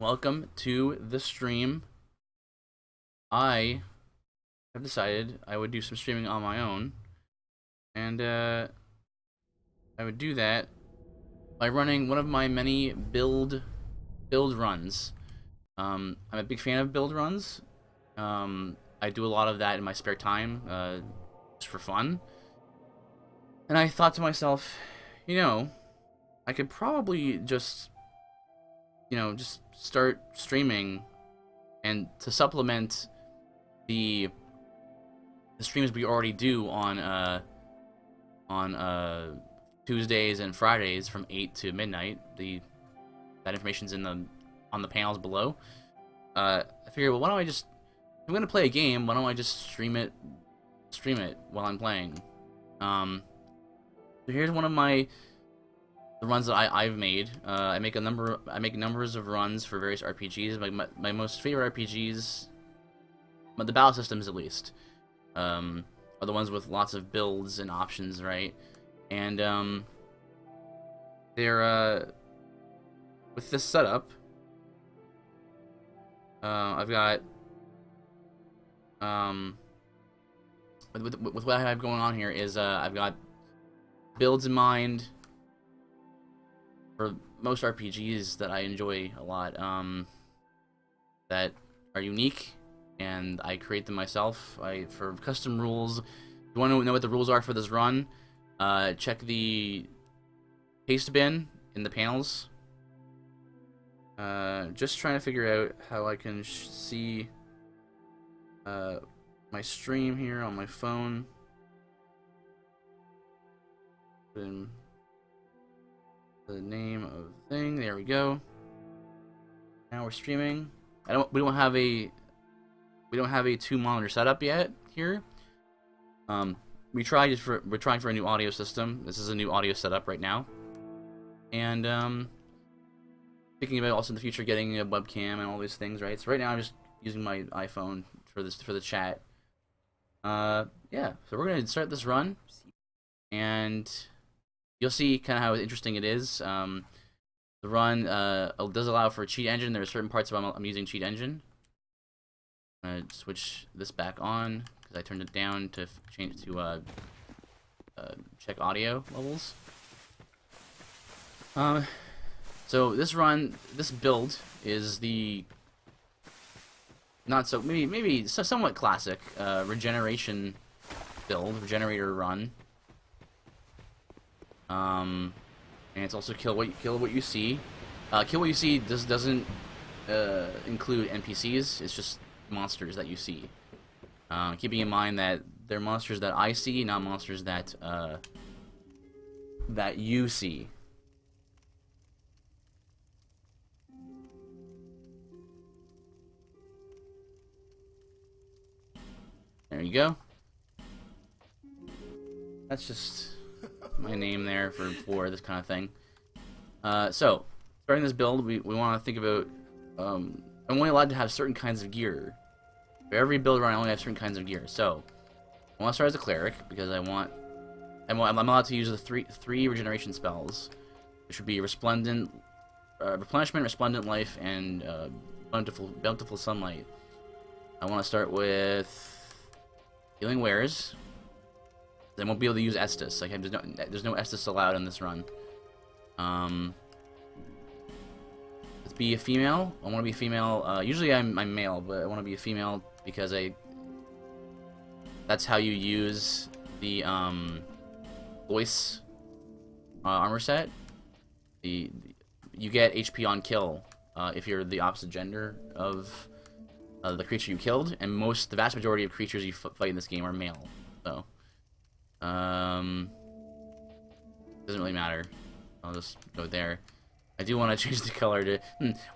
Welcome to the stream. I have decided I would do some streaming on my own, and I would do that by running one of my many build runs. I'm a big fan of build runs. I do a lot of that in my spare time, just for fun. And I thought to myself, I could probably just start streaming, and to supplement the streams we already do on Tuesdays and Fridays from 8 to midnight. That information's on the panels below. I figured, well, why don't I just, if I'm gonna play a game, why don't I just stream it while I'm playing? So here's one of the runs that I've made. I make numbers of runs for various RPGs. My most favorite RPGs, but the battle systems at least, are the ones with lots of builds and options, right? And they're with this setup. I've got with what I have going on here is I've got builds in mind for most RPGs that I enjoy a lot, that are unique, and I create them myself. For custom rules. If you want to know what the rules are for this run, check the paste bin in the panels. Just trying to figure out how I can see my stream here on my phone. Put in the name of the thing. There we go. Now we're streaming. We don't have a 2-monitor setup yet here. We're trying for a new audio system. This is a new audio setup right now, and thinking about also in the future getting a webcam and all these things, right? So right now I'm just using my iPhone for the chat. Yeah. So we're gonna start this run, and you'll see kind of how interesting it is. The run does allow for a cheat engine. There are certain parts of I'm using cheat engine. I'm gonna switch this back on because I turned it down to change to check audio levels. So this build is the not so maybe somewhat classic regeneration build, regenerator run. And it's also kill what you see. Kill what you see doesn't include NPCs. It's just monsters that you see. Keeping in mind that they're monsters that I see, not monsters that you see. There you go. That's just my name there for this kind of thing. So starting this build, we want to think about I'm only allowed to have certain kinds of gear. For every build run, I only have certain kinds of gear. So I want to start as a cleric because I'm allowed to use the three regeneration spells, which would be replenishment, resplendent life, and bountiful sunlight. I want to start with healing wares. I won't be able to use Estus. There's no Estus allowed in this run. Let's be a female. I want to be a female. Usually I'm male, but I want to be a female because that's how you use the voice armor set. You get HP on kill if you're the opposite gender of the creature you killed, and the vast majority of creatures you fight in this game are male. So doesn't really matter. I'll just go there. I do want to change the color to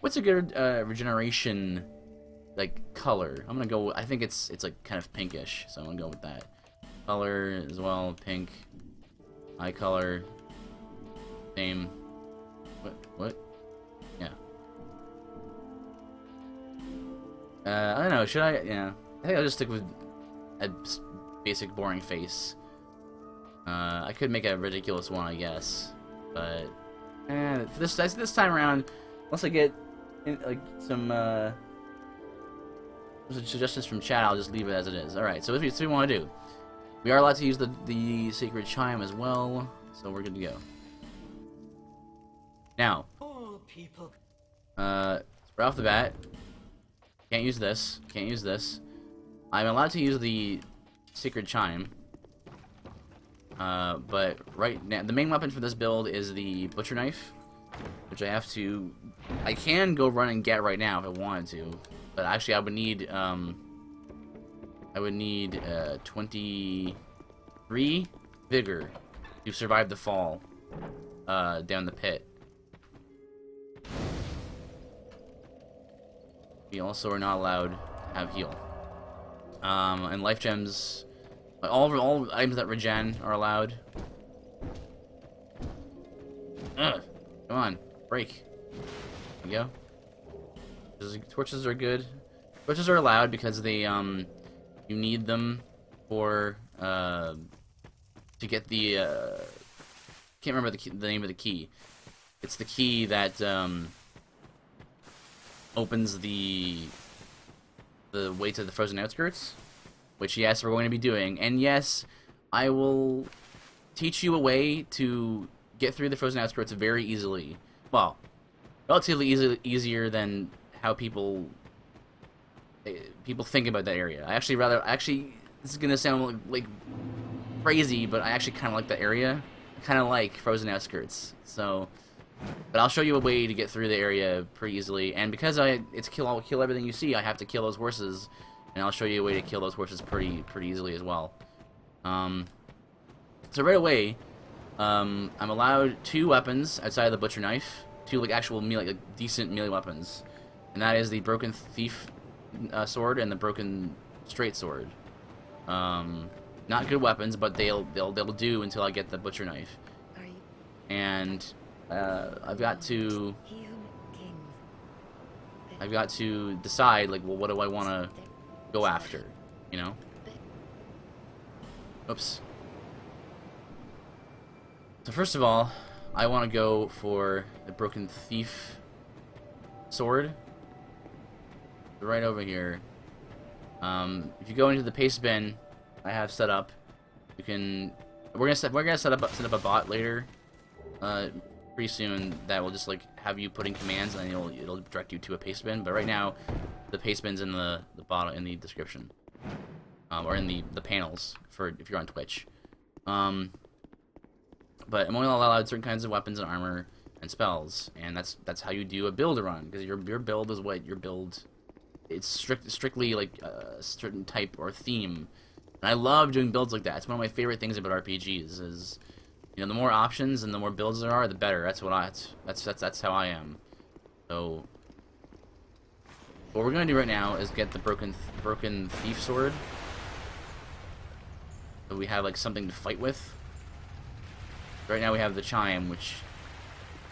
what's a good regeneration color? I'm gonna go. I think it's like kind of pinkish, so I'm gonna go with that color as well. Pink. Eye color. Same. What? Yeah. I don't know. Should I? Yeah. I think I'll just stick with a basic, boring face. I could make a ridiculous one, I guess, but this time around, unless I get like some suggestions from chat, I'll just leave it as it is. Alright, so what we want to do. We are allowed to use the sacred chime as well, so we're good to go. Now, right off the bat, can't use this, can't use this. I'm allowed to use the sacred chime, but right now, the main weapon for this build is the butcher knife, which I can go run and get right now if I wanted to, but actually I would need 23 vigor to survive the fall down the pit. We also are not allowed to have heal. And life gems, all items that regen are allowed. Ugh, come on, break. There we go. Torches are good. Torches are allowed because they you need them for to get the can't remember the name of the key. It's the key that opens the way to the frozen outskirts, which yes, we're going to be doing, and yes, I will teach you a way to get through the frozen outskirts very easily. Well, relatively easier than how people think about that area. Actually, this is gonna sound like crazy, but I actually kind of like that area. I kind of like frozen outskirts, so. But I'll show you a way to get through the area pretty easily, and because it's kill everything you see, I have to kill those horses, and I'll show you a way to kill those horses pretty easily as well. So right away, I'm allowed 2 weapons outside of the butcher knife, 2 like actual melee, like decent melee weapons, and that is the broken thief sword and the broken straight sword. Not good weapons, but they'll do until I get the butcher knife, and. I've got to decide, like, well, what do I want to go after, you know? Oops. So first of all, I want to go for the broken thief sword. Right over here. If you go into the paste bin I have set up, you can. We're gonna set up a bot later. Pretty soon that will just like have you put in commands and then it'll direct you to a paste bin. But right now, the paste bin's in the bottom in the description, or in the panels for if you're on Twitch. But I'm only allowed certain kinds of weapons and armor and spells, and that's how you do a build run, because your build is what your build. It's strictly like a certain type or theme, and I love doing builds like that. It's one of my favorite things about RPGs is. You know, the more options and the more builds there are, the better. That's how I am. So, what we're gonna do right now is get the broken thief sword. So we have like something to fight with. Right now we have the chime, which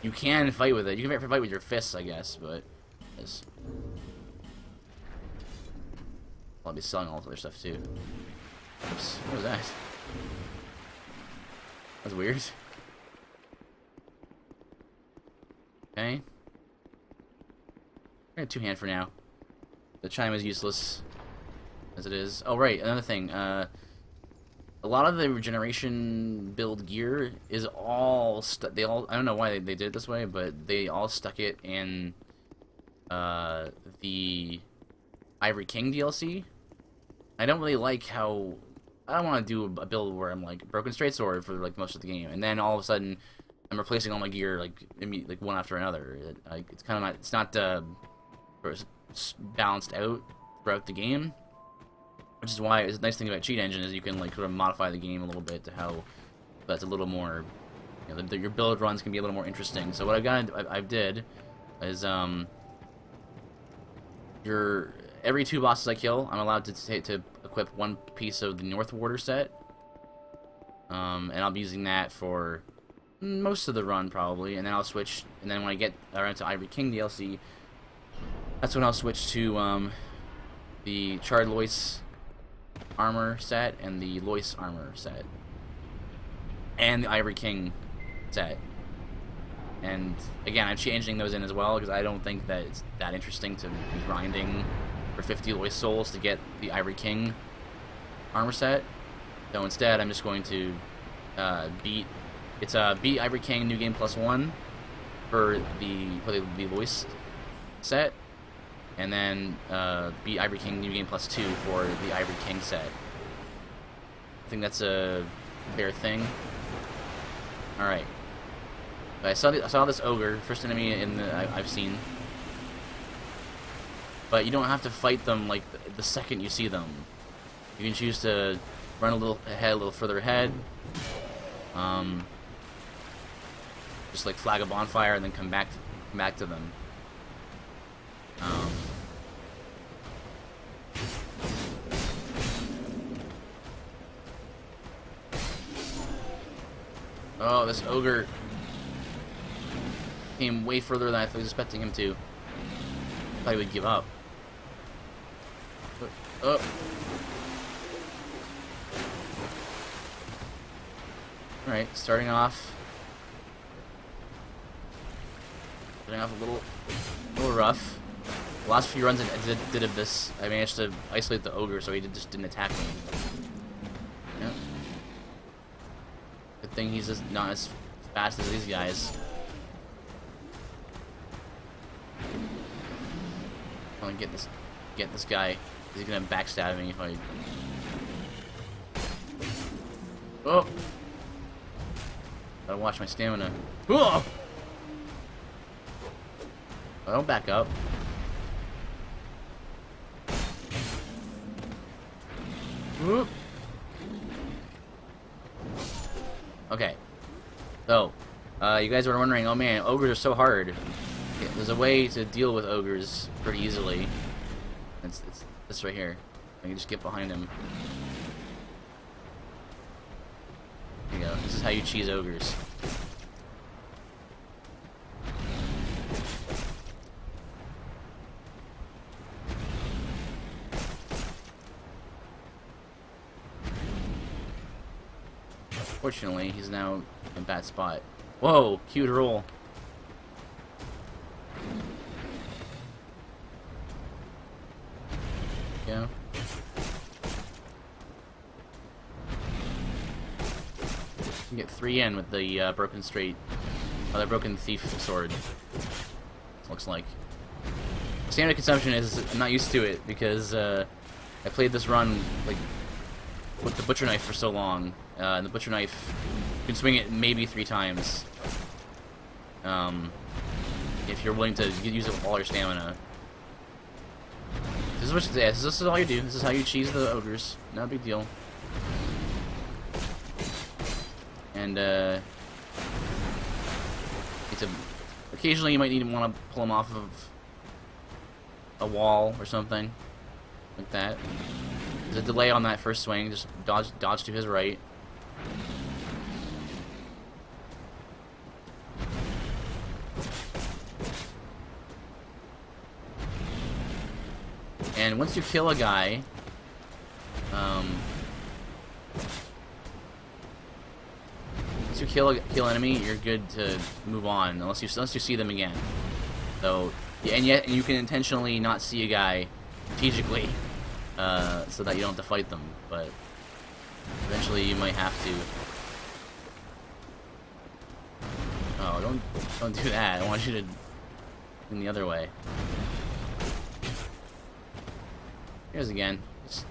you can fight with it. You can fight with your fists, I guess, but I'll be selling all this other stuff too. Oops, what was that? That's weird. Okay. I got 2-hand for now. The chime is useless as it is. Oh right, another thing. A lot of the regeneration build gear is all I don't know why they did it this way, but they all stuck it in the Ivory King DLC. I don't really like how. I don't want to do a build where I'm like broken straight sword for like most of the game, and then all of a sudden I'm replacing all my gear like one after another. It's kind of not. It's not balanced out throughout the game, which is why it's a nice thing about Cheat Engine is you can like sort of modify the game a little bit to how that's a little more. You know, your build runs can be a little more interesting. So what I did is every 2 bosses I kill, I'm allowed to equip 1 piece of the North Warder set. And I'll be using that for most of the run, probably. And then I'll switch, and then when I get around to Ivory King DLC, that's when I'll switch to the Charred Lois armor set and the Lois armor set. And the Ivory King set. And again, I'm changing those in as well because I don't think that it's that interesting to be grinding for 50 Lois souls to get the Ivory King armor set. So instead, I'm just going to beat Ivory King New Game +1 for the Lois set, and then beat Ivory King New Game +2 for the Ivory King set. I think that's a fair thing. All right. I saw this ogre, first enemy I've seen. But you don't have to fight them like the second you see them. You can choose to run a little further ahead. Just like flag a bonfire and then come back to them. Oh, this ogre came way further than I was expecting him to. I thought he would give up. Oh. Alright, starting off a little rough. The last few runs I did of this, I managed to isolate the ogre so he just didn't attack me. Yeah. Good thing he's just not as fast as these guys. I want to get this guy. He's gonna backstab me if I. Oh! Gotta watch my stamina. Oh! I don't back up. Whoop. Okay. So, you guys were wondering, oh man, ogres are so hard. Okay, there's a way to deal with ogres pretty easily. It's this right here. I can just get behind him. There you go. This is how you cheese ogres. Fortunately, he's now in a bad spot. Whoa, cute roll. Yeah. You can get 3 in with the broken thief sword. Looks like. Standard consumption is I'm not used to it because I played this run like with the butcher knife for so long. And the butcher knife, you can swing it maybe 3 times. If you're willing to use it with all your stamina. This is what this is all you do. This is how you cheese the ogres. No big deal. And occasionally you might want to pull them off of a wall or something like that. There's a delay on that first swing. Just dodge to his right. And once you kill a guy, once you kill an enemy, you're good to move on unless you see them again. So, and you can intentionally not see a guy strategically, so that you don't have to fight them. But eventually, you might have to. Oh, don't do that. I want you to in the other way. Here's again. Just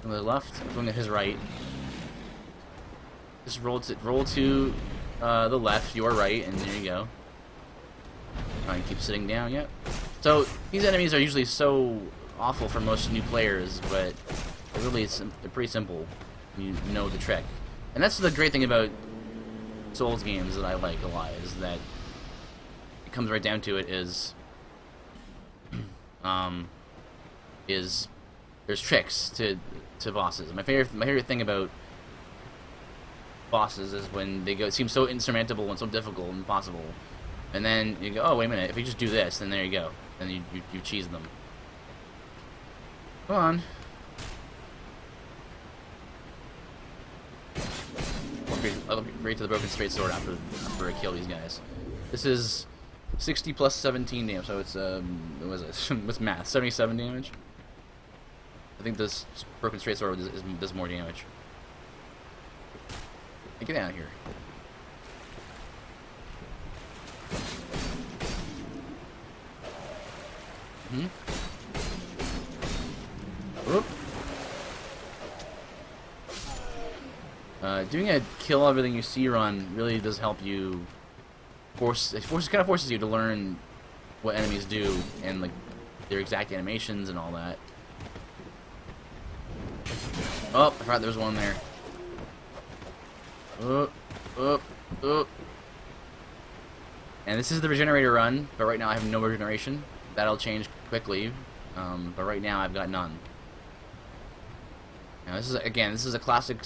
from the left, from his right. Just roll to the left, your right, and there you go. Try and keep sitting down. Yep. So these enemies are usually so awful for most new players, but they're pretty simple. You know the trick, and that's the great thing about Souls games that I like a lot is that it comes right down to it is there's tricks to bosses. My favorite thing about bosses is when it seems so insurmountable and so difficult and impossible, and then you go, oh wait a minute, if you just do this, then there you go, then you cheese them. Come on. upgrade to the broken straight sword after I kill these guys. This is 60 plus 17 damage, so it's what was it? What's math? 77 damage. I think this broken straight sword does more damage. Hey, get out of here. Whoop. Doing a kill everything you see run really does help you. Kind of forces you to learn what enemies do and like their exact animations and all that. Oh, I forgot there was one there. And this is the regenerator run, but right now I have no regeneration. That'll change quickly, but right now I've got none. Now this is a classic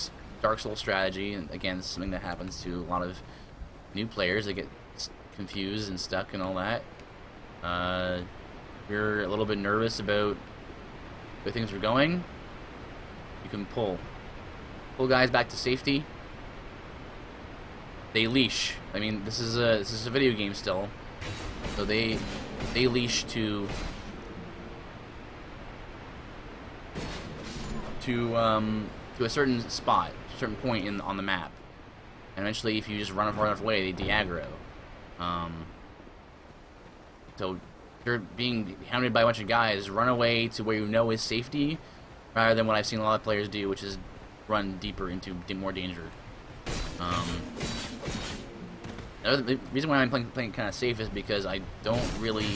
Dark Souls strategy, and again, this is something that happens to a lot of new players. They get confused and stuck and all that. You're a little bit nervous about where things are going. You can pull guys back to safety. They leash. I mean, this is a video game still, so they leash to a certain spot, a certain point on the map, and eventually, if you just run far enough away, they de-aggro. So you're being hounded by a bunch of guys. Run away to where you know is safety, rather than what I've seen a lot of players do, which is run deeper into more danger. The reason why I'm playing kind of safe is because I don't really.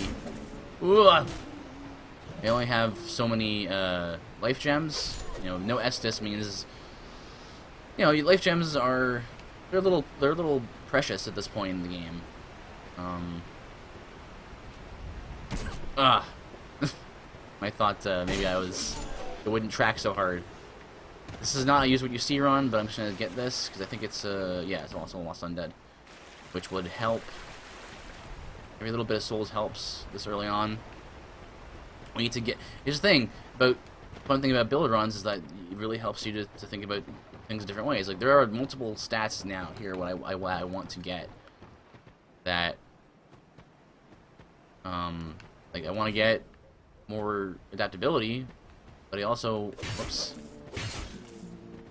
I only have so many life gems. You know, no Estus means. You know, life gems are they're a little precious at this point in the game. I thought maybe it wouldn't track so hard. This is not a use what you see run, but I'm just gonna get this because I think it's it's also Lost Undead, which would help. Every little bit of souls helps this early on. We need to get. Here's the thing about fun thing about build runs is that it really helps you to think about things different ways. Like there are multiple stats now here what I want to get that like I want to get more adaptability, but I also whoops.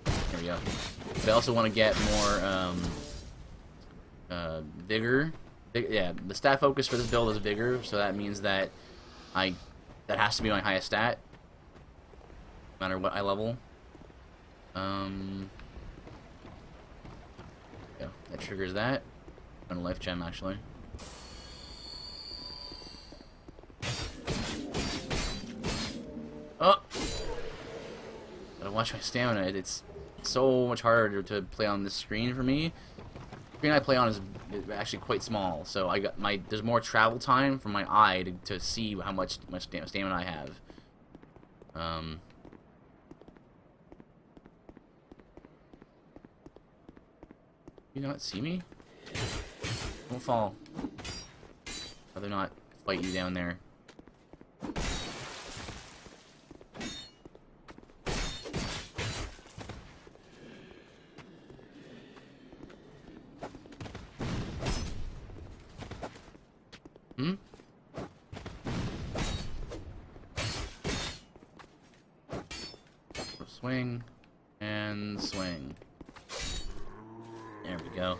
There we go. But I also want to get more vigor. Yeah, the stat focus for this build is vigor, so that means that that has to be my highest stat, no matter what I level. Yeah, that triggers that. And a life gem actually. Oh! Gotta watch my stamina. It's so much harder to play on this screen for me. The screen I play on is actually quite small, so there's more travel time for my eye to see how much stamina I have. You not see me? Don't fall. Rather not fight you down there. Swing and swing. There we go.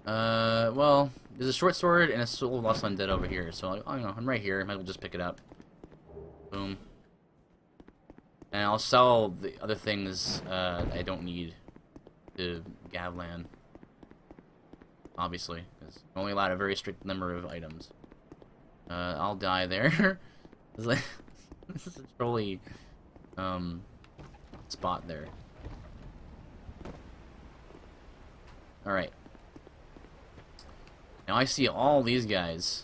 Well, there's a short sword and a soul of Lost Undead over here, so I don't know. I'm right here. Might as well just pick it up. Boom. And I'll sell the other things I don't need to Gavlan. Obviously, because I'm only allowed a very strict number of items. I'll die there. It's like this is a trolly spot there. Alright. Now I see all these guys.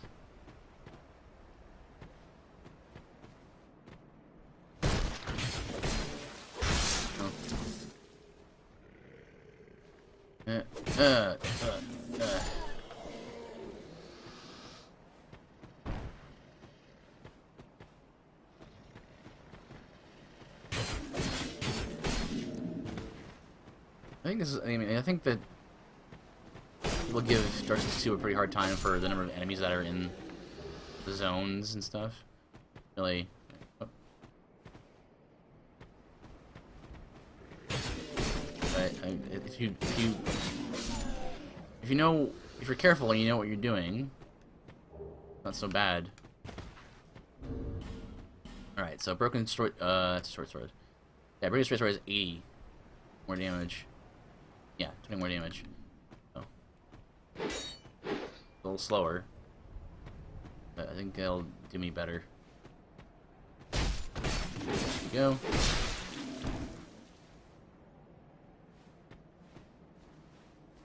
I think this is. I mean, I think that people give Dark Souls 2 a pretty hard time for the number of enemies that are in the zones and stuff. Really. Oh. But if you know, if you're careful and you know what you're doing, not so bad. All right, so broken sword. That's a short sword. Yeah, broken straight sword is 80 more damage. Yeah, 20 more damage. So a little slower, but I think they'll do me better. There we go.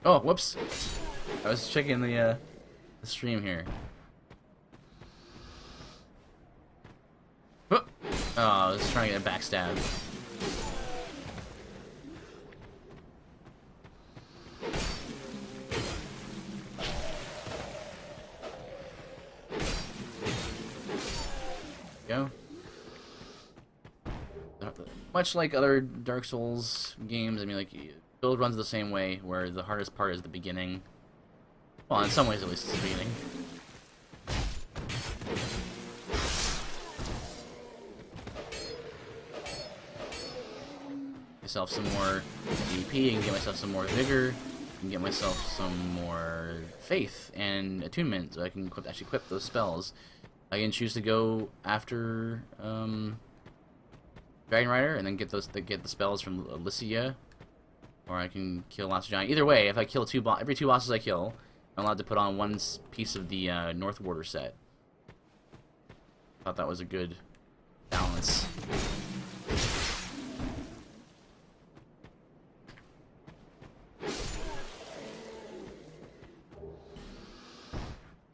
Oh, whoops! I was checking the stream here. Oh, I was trying to get a backstab. Go. Much like other Dark Souls games, I mean, like, build runs the same way, where the hardest part is the beginning. Well, in some ways, at least, it's the beginning. Myself some more DP, and get myself some more vigor, and get myself some more faith and attunement, so I can actually equip those spells. I can choose to go after Regenerator and then get the spells from Alicia, or I can kill Last Giant. Either way, if I kill every two bosses I kill, I'm allowed to put on one piece of the North Warder set. Thought that was a good balance.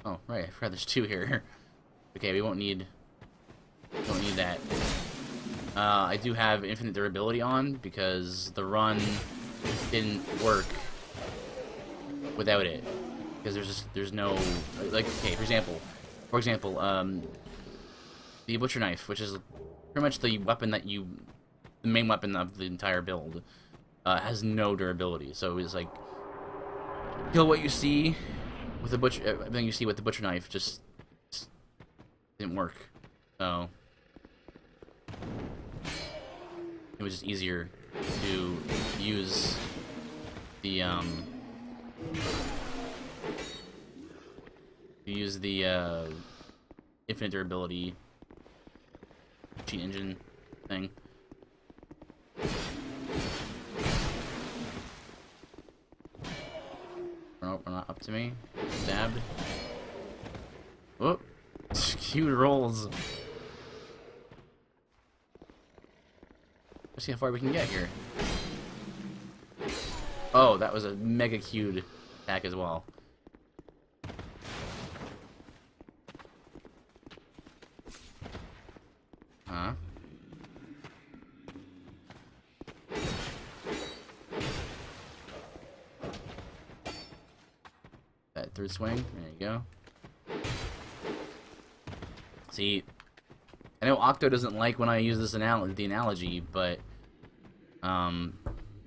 Oh right, I forgot there's two here. Okay, we don't need that. I do have infinite durability on because the run didn't work without it. Because there's no, like, okay, for example, the butcher knife, which is pretty much the weapon that the main weapon of the entire build, has no durability. So it's like, kill what you see with the butcher, everything you see with the butcher knife just didn't work. So it was just easier to use the infinite durability cheat engine thing. Nope, not up to me. Stabbed. Whoop. Cute rolls. Let's see how far we can get here. Oh, that was a mega cued attack as well. Huh? That third swing. There you go. See, I know Octo doesn't like when I use this the analogy, but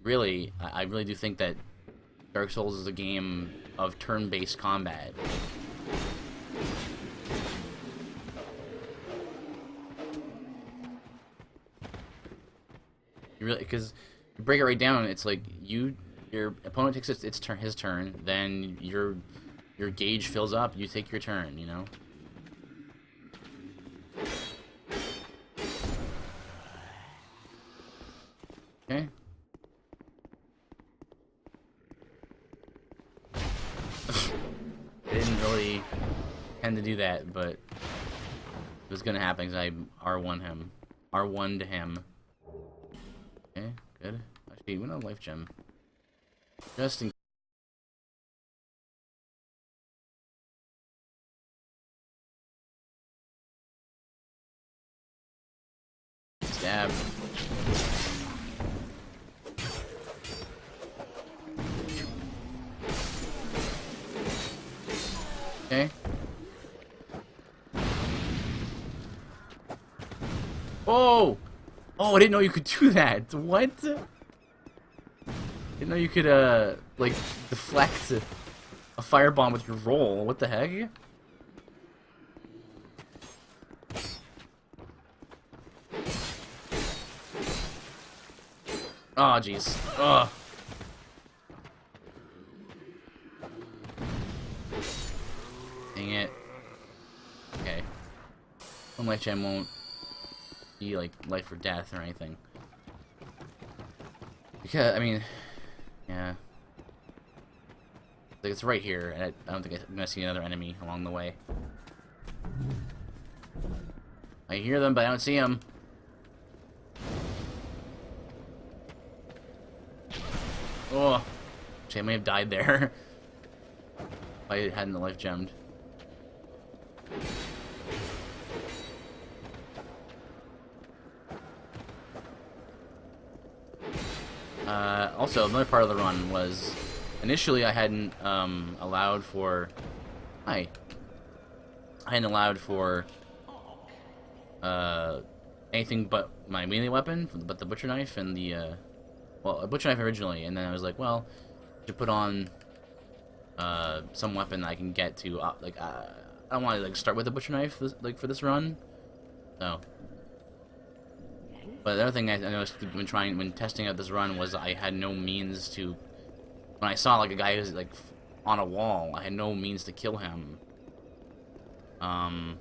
really, I really do think that Dark Souls is a game of turn-based combat. You really, because you break it right down, it's like your opponent takes his turn, then your gauge fills up, you take your turn, you know. Okay. I didn't really tend to do that, but it was gonna happen because I R1 him. R1 to him. Okay, good. Actually, we need a life gem. Just in stab. Okay. Oh! Oh, I didn't know you could do that. What? Didn't know you could, like, deflect a firebomb with your roll. What the heck? Oh, jeez. Ugh. Dang it. Okay. One life gem won't be, like, life or death or anything. Because, I mean, yeah. Like, it's right here, and I don't think I'm gonna see another enemy along the way. I hear them, but I don't see them. Oh, I may have died there if I hadn't the life gemmed. Also, another part of the run was initially I hadn't allowed for anything but my melee weapon, but the butcher knife and the well, a butcher knife originally, and then I was like, well, to put on some weapon that I can get to I don't want to like start with the butcher knife for this run, so. But the other thing I noticed when testing out this run was I had no means to. When I saw like a guy who's like on a wall, I had no means to kill him. So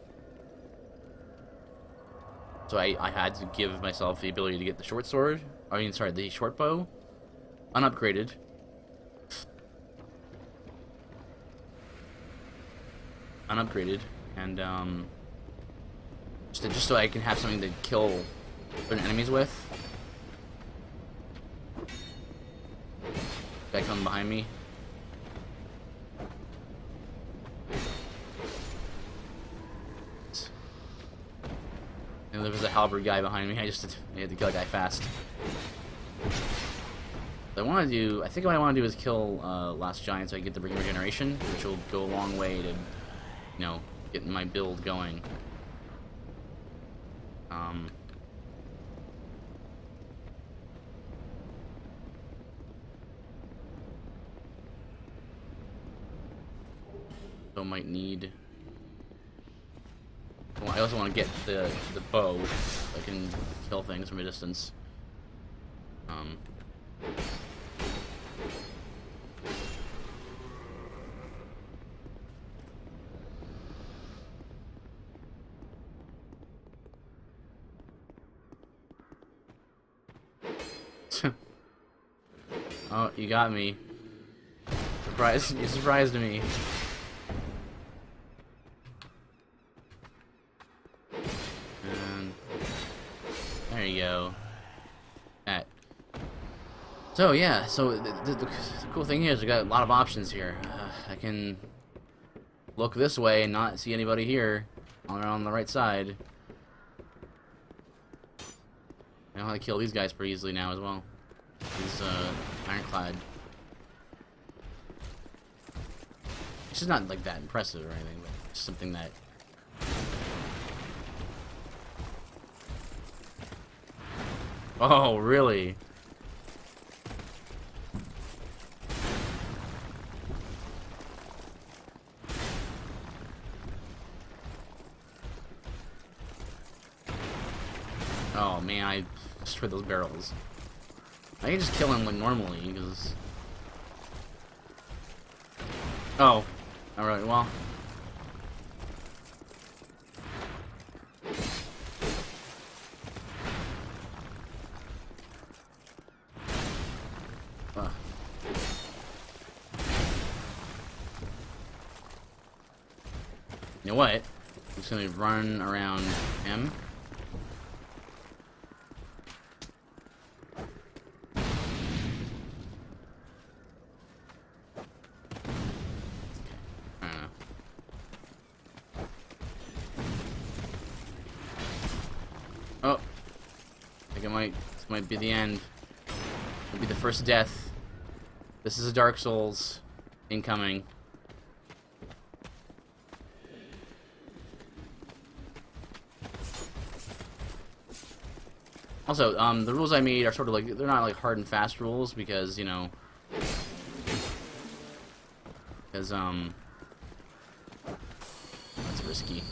I had to give myself the ability to get the short sword. I mean, sorry, the short bow, unupgraded. Unupgraded, and just so I can have something to kill certain enemies with. Guy coming behind me. And there was a halberd guy behind me. I had to kill that guy fast. What I think what I want to do is kill Last Giant so I can get the Regeneration, which will go a long way to, you know, getting my build going. So might need. Well, I also want to get the bow so I can kill things from a distance. Oh, you got me. You surprised me. And there you go. That. So yeah, the cool thing here is I got a lot of options here. I can look this way and not see anybody here on the right side. I know how to kill these guys pretty easily now as well. These ironclad. It's just not like that impressive or anything, but it's something that. Oh, really? Oh man, I destroyed those barrels. I can just kill him like normally, because... Oh. Alright, well... You know what? I'm just gonna run around him. Oh, I think this might be the end. It'll be the first death. This is a Dark Souls incoming. Also, the rules I made are sort of like, they're not like hard and fast rules because, you know, Because, that's risky.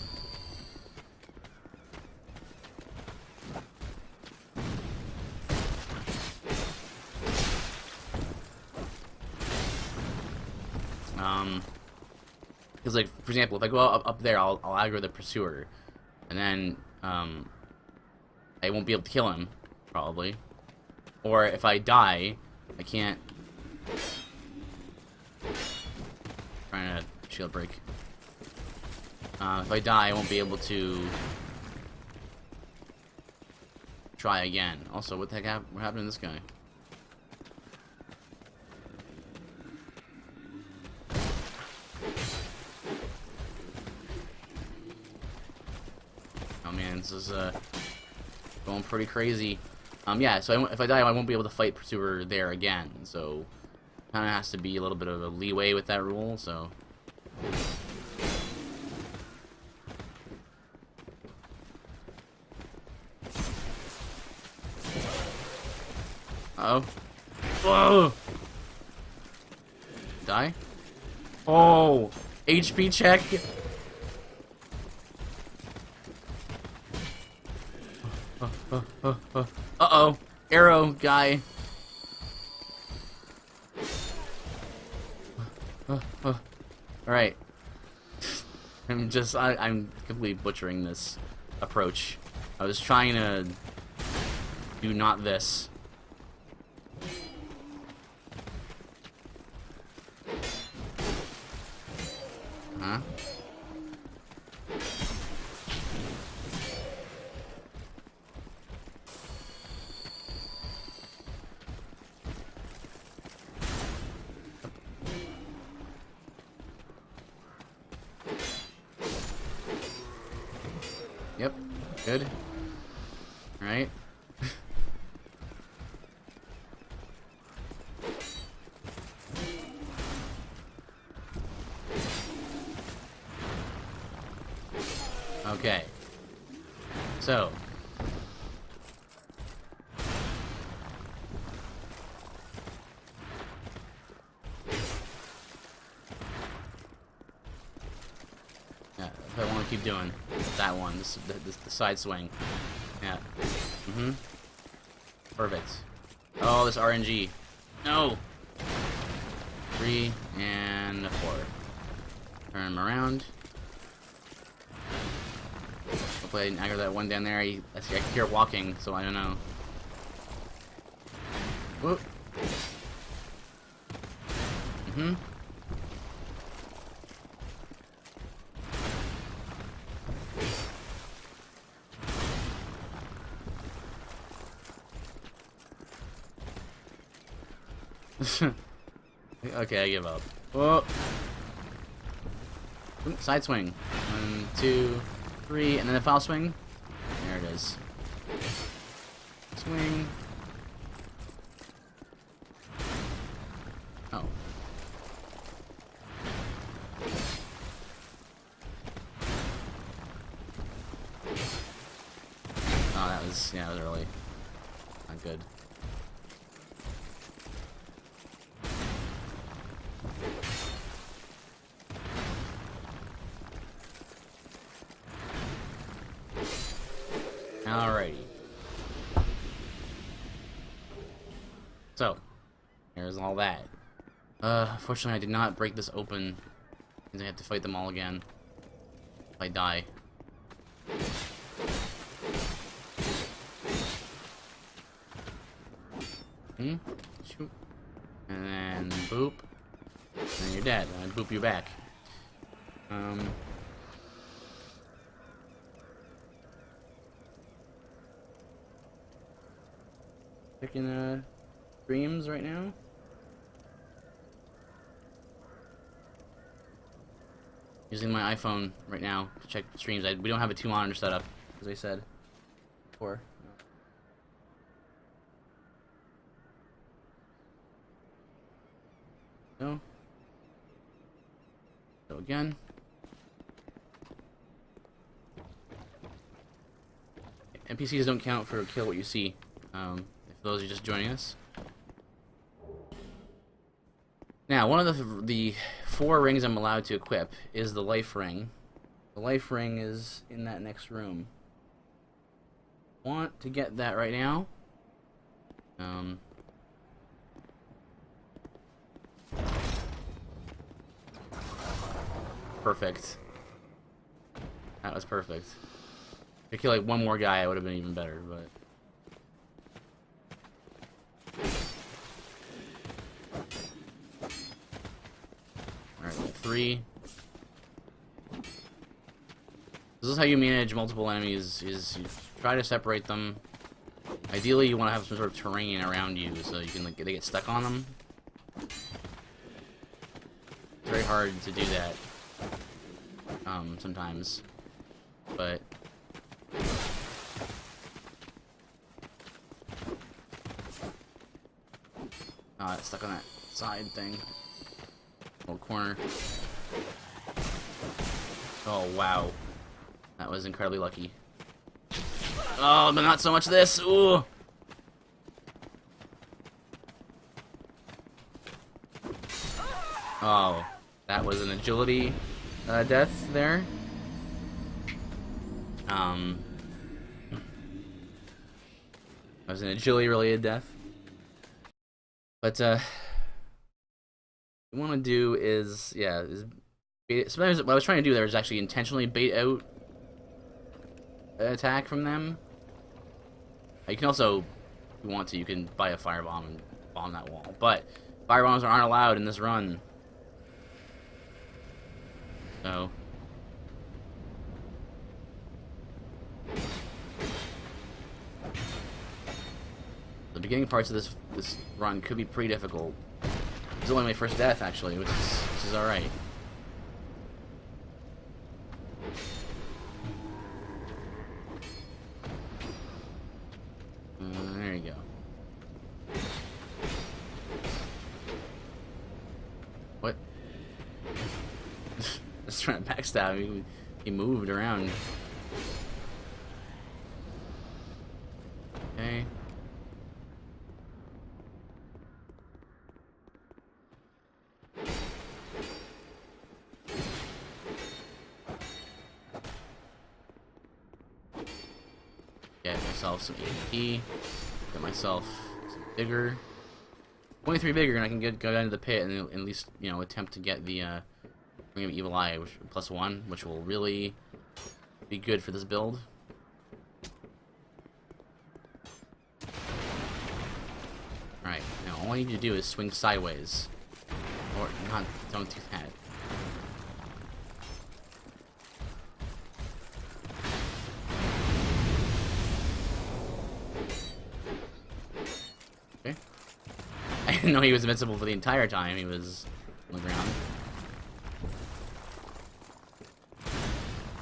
Because, like, for example, if I go up there, I'll aggro the pursuer. And then, I won't be able to kill him, probably. Or if I die, I can't... Trying to shield break. If I die, I won't be able to try again. Also, what the heck what happened to this guy? Oh man, this is going pretty crazy. Yeah, so if I die, I won't be able to fight Pursuer there again. So, kind of has to be a little bit of a leeway with that rule. So. Uh-oh. Whoa! Die? Oh! HP check! Uh-oh. Arrow guy. Alright. I'm completely butchering this approach. I was trying to do not this. Huh? Yep. Good. Alright. Okay. So. Yeah, if I want to keep doing that one, the side swing. Yeah. Mm-hmm. Perfect. Oh, this RNG. No! 3 and 4. Turn him around. Hopefully I didn't aggro that one down there. I can hear it walking, so I don't know. Whoop. Mm-hmm. Okay, I give up. Whoa. Side swing. 1, 2, 3, and then a foul swing. There it is. Swing. Oh. Oh, that was really not good. Alrighty. So, here's all that. Fortunately I did not break this open, because I have to fight them all again if I die. Shoot. And then boop. And then you're dead. And I boop you back. Checking streams right now. Using my iPhone right now to check streams. We don't have a 2-monitor setup, as I said before. No. So again. NPCs don't count for kill what you see. If those are just joining us. Now, one of the 4 rings I'm allowed to equip is the life ring. The life ring is in that next room. Want to get that right now. Perfect. That was perfect. If I kill like one more guy, it would have been even better, but... Alright, 3. This is how you manage multiple enemies, is you try to separate them. Ideally, you want to have some sort of terrain around you so you can like they get stuck on them. It's very hard to do that sometimes, but it's stuck on that side thing, little corner. Oh wow, that was incredibly lucky. Oh, but not so much this. Ooh. Oh, that was an agility death there. That was an agility-related death. But what you want to do is, yeah, sometimes what I was trying to do there is actually intentionally bait out an attack from them. You can also, if you want to, you can buy a firebomb and bomb that wall. But firebombs aren't allowed in this run. So the beginning parts of this run could be pretty difficult. It's only my first death actually, which is alright. There you go. What? Just trying to backstab. He moved around. Okay. Get myself some AP. Get myself some bigger. 23 bigger, and I can go down to the pit and at least, you know, attempt to get the Ring of Evil Eye, which +1, which will really be good for this build. Alright, now all I need to do is swing sideways. Or not, don't do that. Okay. I didn't know he was invincible for the entire time he was on the ground.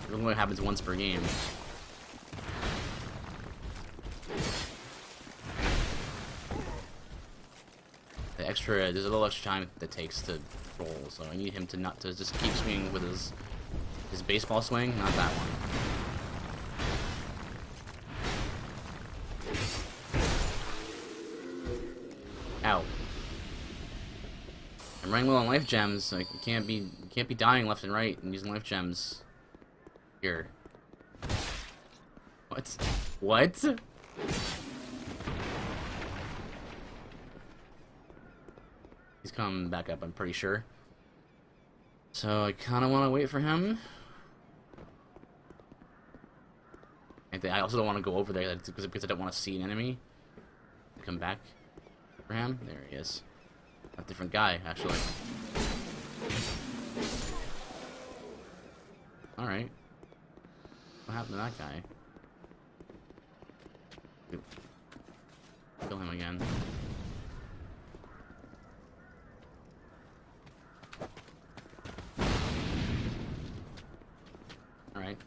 It only happens once per game. The extra, there's a little extra time that takes to roll, so I need him to not to just keep swinging with his baseball swing, not that one. Ow. I'm running low on life gems, so you can't be dying left and right and using life gems. Here. What? What? He's coming back up, I'm pretty sure. So I kind of want to wait for him. And I also don't want to go over there because I don't want to see an enemy. Come back for him. There he is. A different guy, actually. Alright. What happened to that guy? Kill him again. Alright.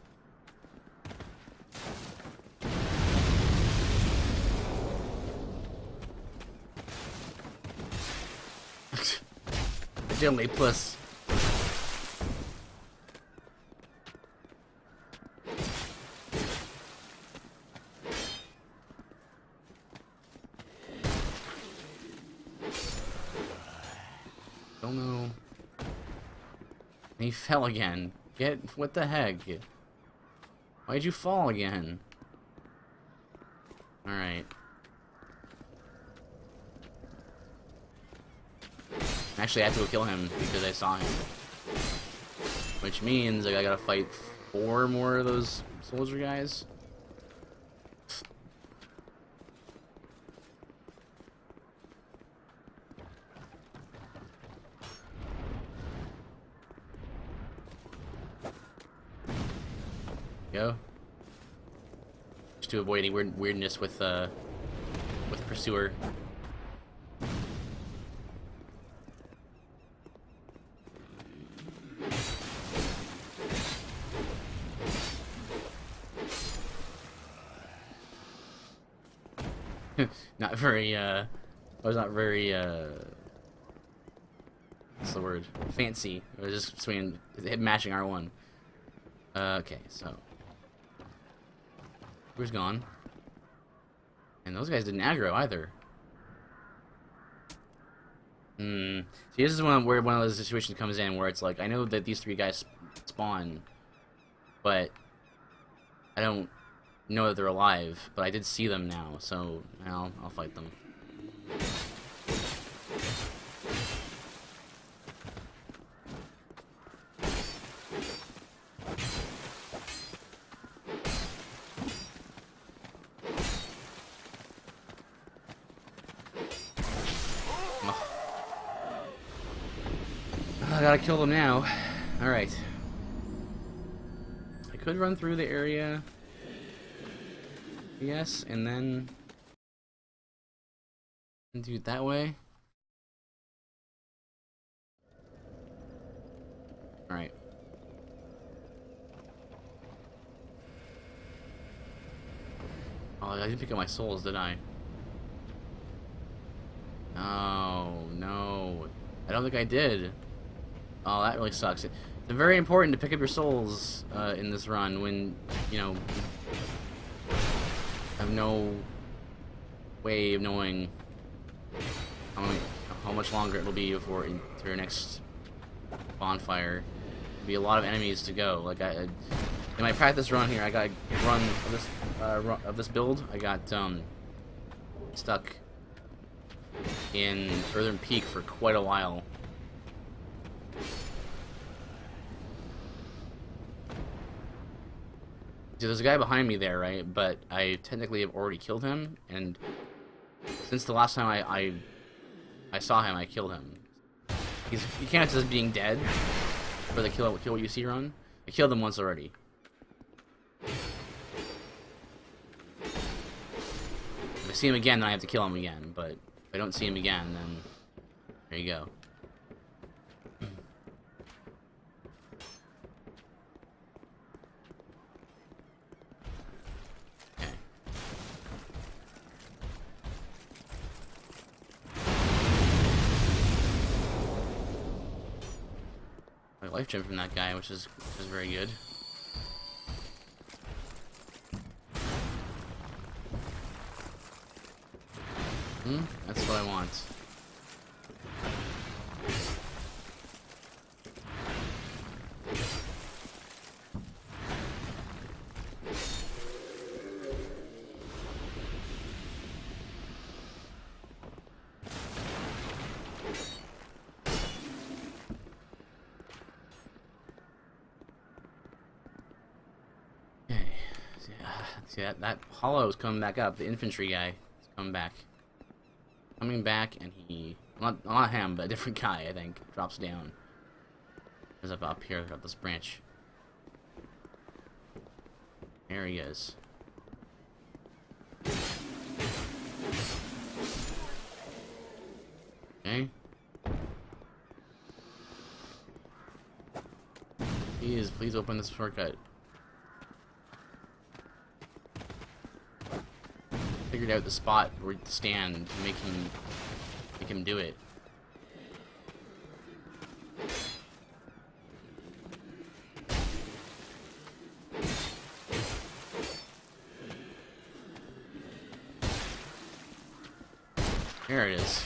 Agility plus. Don't know. And he fell again. What the heck? Why'd you fall again? Alright. Actually, I have to go kill him because I saw him. Which means like, I gotta fight 4 more of those soldier guys. Go. Just to avoid any weirdness with pursuer. Not very, I was not very, what's the word? Fancy. I was just swinging, mashing R1. Okay, so. Who's gone? And those guys didn't aggro either. See, this is where one of those situations comes in where it's like, I know that these 3 guys spawn, but I don't know that they're alive, but I did see them now, so I'll fight them. I gotta kill them now. Alright. I could run through the area. Yes, and then do it that way. Alright. Oh, I didn't pick up my souls, did I? Oh, no. I don't think I did. Oh, that really sucks. It's very important to pick up your souls in this run when, you know, have no way of knowing how much longer it'll be before to your next bonfire. There'll be a lot of enemies to go. Like in my practice run here, I got run of this build. I got stuck in Earthen Peak for quite a while. So there's a guy behind me there, right? But I technically have already killed him, and since the last time I saw him, I killed him. He counts as being dead for the kill what you see run. I killed him once already. If I see him again, then I have to kill him again. But if I don't see him again, then there you go. Life gem from that guy, which is very good. That's what I want. See that hollow is coming back up. The infantry guy is coming back. Coming back, and he not him, but a different guy, I think, drops down. He's up here, up this branch. There he is. Okay. Please open this shortcut. Figured out the spot where to stand to make him do it. There it is.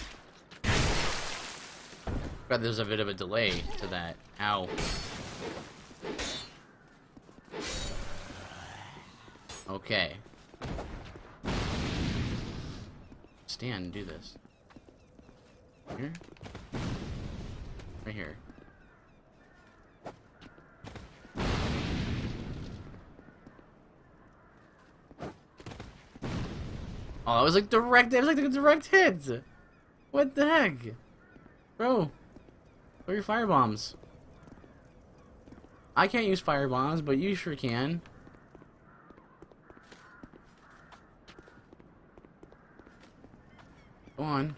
But there's a bit of a delay to that. Ow. Okay. Stand and do this. Here? Right here. Oh, that was like direct. It was like a direct hit. What the heck, bro? Where are your fire bombs? I can't use fire bombs, but you sure can. Go on.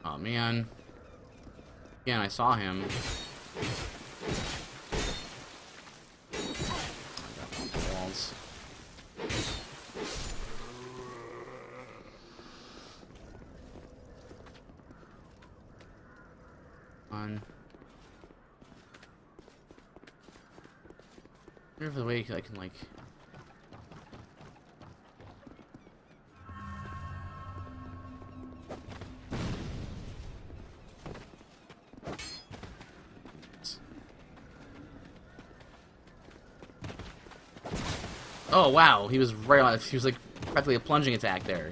Oh man. Again, I saw him. Walls. On. Wherever the way I can like. Oh wow, he was right on. He was like practically a plunging attack there.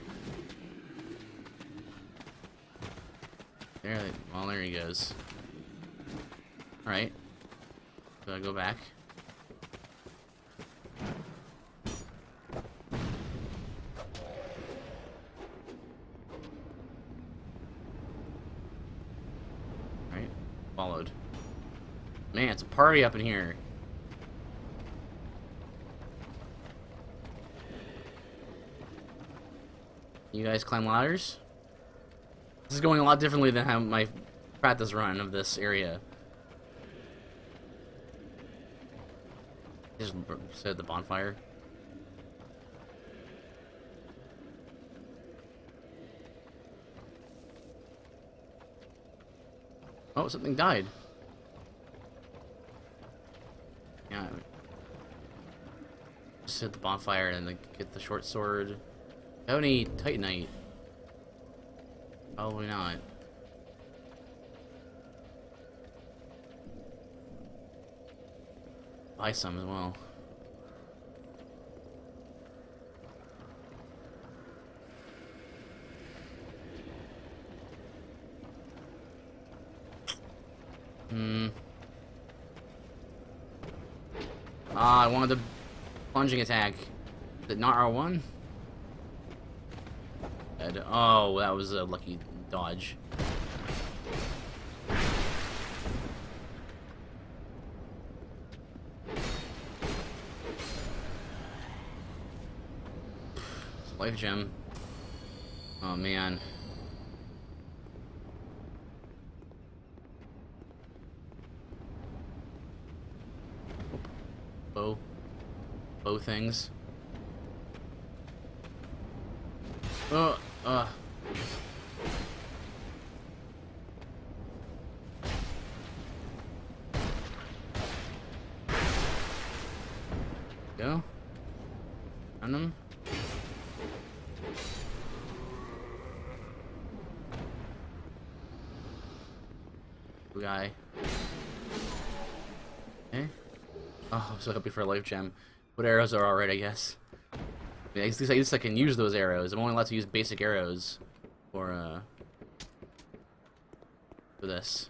There, well, there he goes. All right, so I go back. All right, followed. Man, it's a party up in here. You guys climb ladders? This is going a lot differently than how my practice run of this area. Just set the bonfire. Oh, something died. Yeah. Just hit the bonfire and then get the short sword. Do I have any Titanite? Probably not. Buy some as well. Ah, I wanted the plunging attack. Is it not R1? Oh, that was a lucky dodge. Life gem. Oh man. Bow things. Go. On them. Guy. Okay. Oh, I'm so happy for a life gem. What arrows are alright, I guess. Yeah, at least I can use those arrows. I'm only allowed to use basic arrows for this.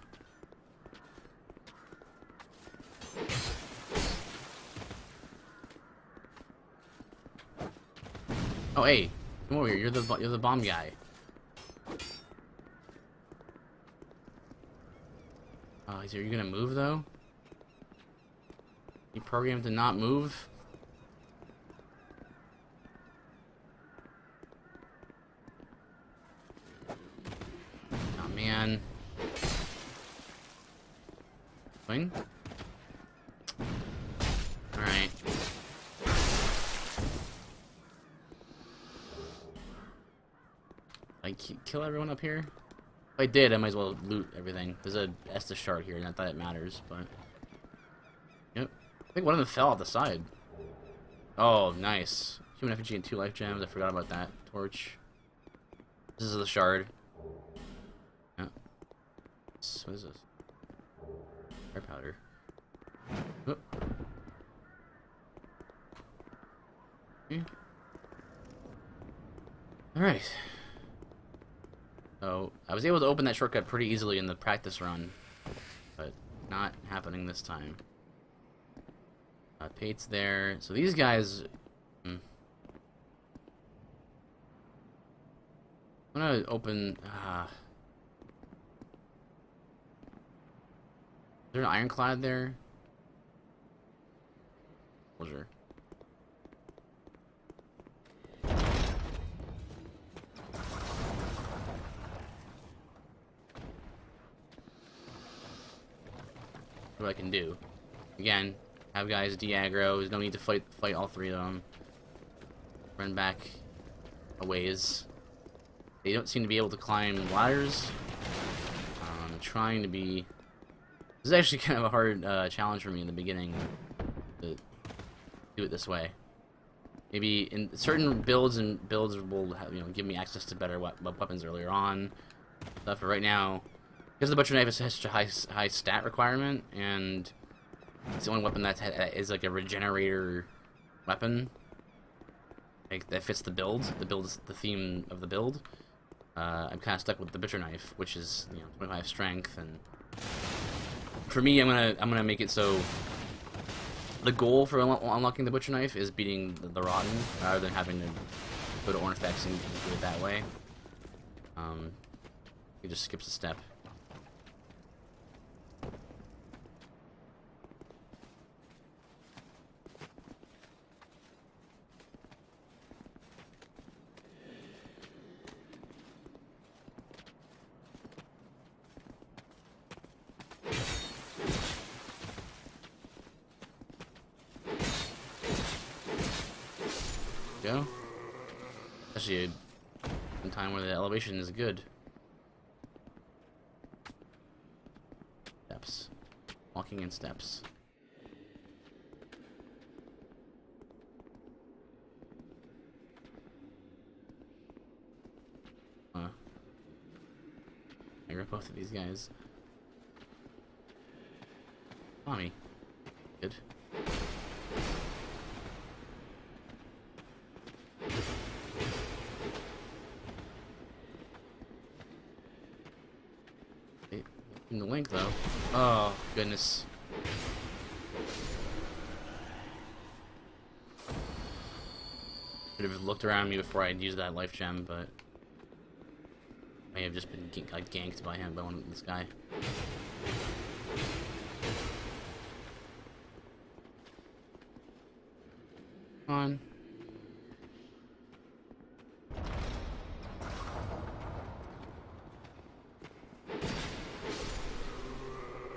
Oh, hey, come over here. You're the bomb guy. Oh, are you gonna move though? You programmed to not move? Oh man. Swing? Alright. I kill everyone up here? If I did, I might as well loot everything. There's a Estus shard here, not that it matters, but... Yep. I think one of them fell off the side. Oh, nice. Human effigy and 2 life gems. I forgot about that. Torch. This is the shard. Yep. What is this? Fire powder. Oop. Okay. Alright. So, I was able to open that shortcut pretty easily in the practice run, but not happening this time. Pate's there. So these guys... I'm gonna open... is there an ironclad there? Closure. What I can do. Again, have guys de-aggro. There's no need to fight all three of them. Run back a ways. They don't seem to be able to climb ladders. Trying to be... This is actually kind of a hard challenge for me in the beginning to do it this way. Maybe in certain builds will have, give me access to better weapons earlier on. Stuff, but right now, because the butcher knife has such a high stat requirement, and it's the only weapon that is like a regenerator weapon, like that fits the build. The build is the theme of the build. I'm kind of stuck with the butcher knife, which is 25 strength, and for me, I'm gonna make it so the goal for unlocking the butcher knife is beating the rotten, rather than having to go to Ornifex and do it that way. He just skips a step. Go. Especially in time where the elevation is good. Steps. Walking in steps. I grab both of these guys. Tommy. Good. In the link though. Oh goodness. Should have looked around me before I'd used that life gem, but I may have just been like ganked by him, by this guy. Come on.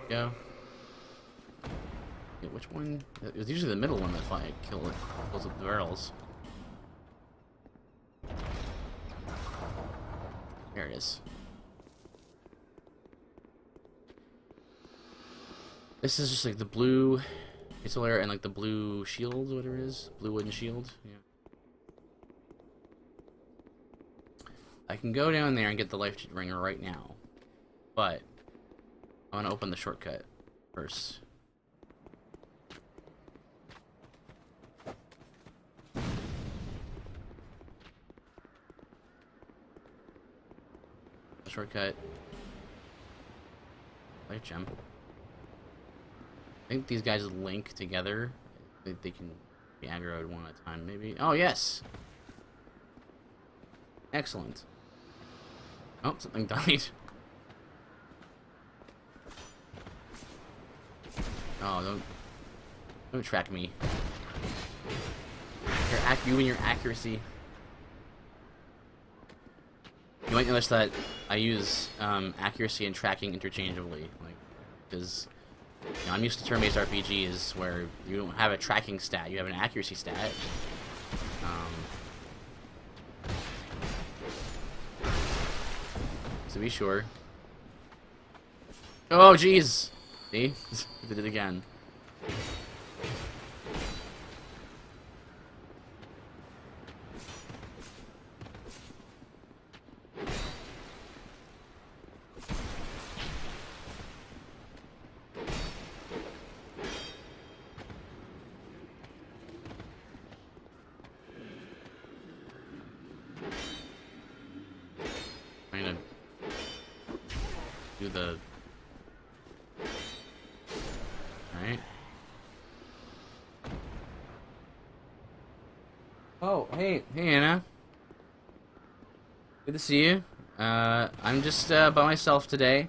Go. Yeah, which one? It was usually the middle one that kills up the barrels. There it is. This is just like the blue insular and like the blue shield, whatever it is. Blue wooden shield. Yeah. I can go down there and get the life ring right now, but I want to open the shortcut first. Shortcut. Life gem. I think these guys link together. I think they can be aggroed one at a time, maybe. Oh, yes! Excellent. Oh, something died. Oh, don't track me. You and your accuracy. You might notice that I use accuracy and tracking interchangeably, like, because I'm used to turn-based RPGs where you don't have a tracking stat, you have an accuracy stat. To be sure. Oh, jeez! See? Did it again. do the... Alright. Oh, hey Anna. Good to see you. I'm just by myself today.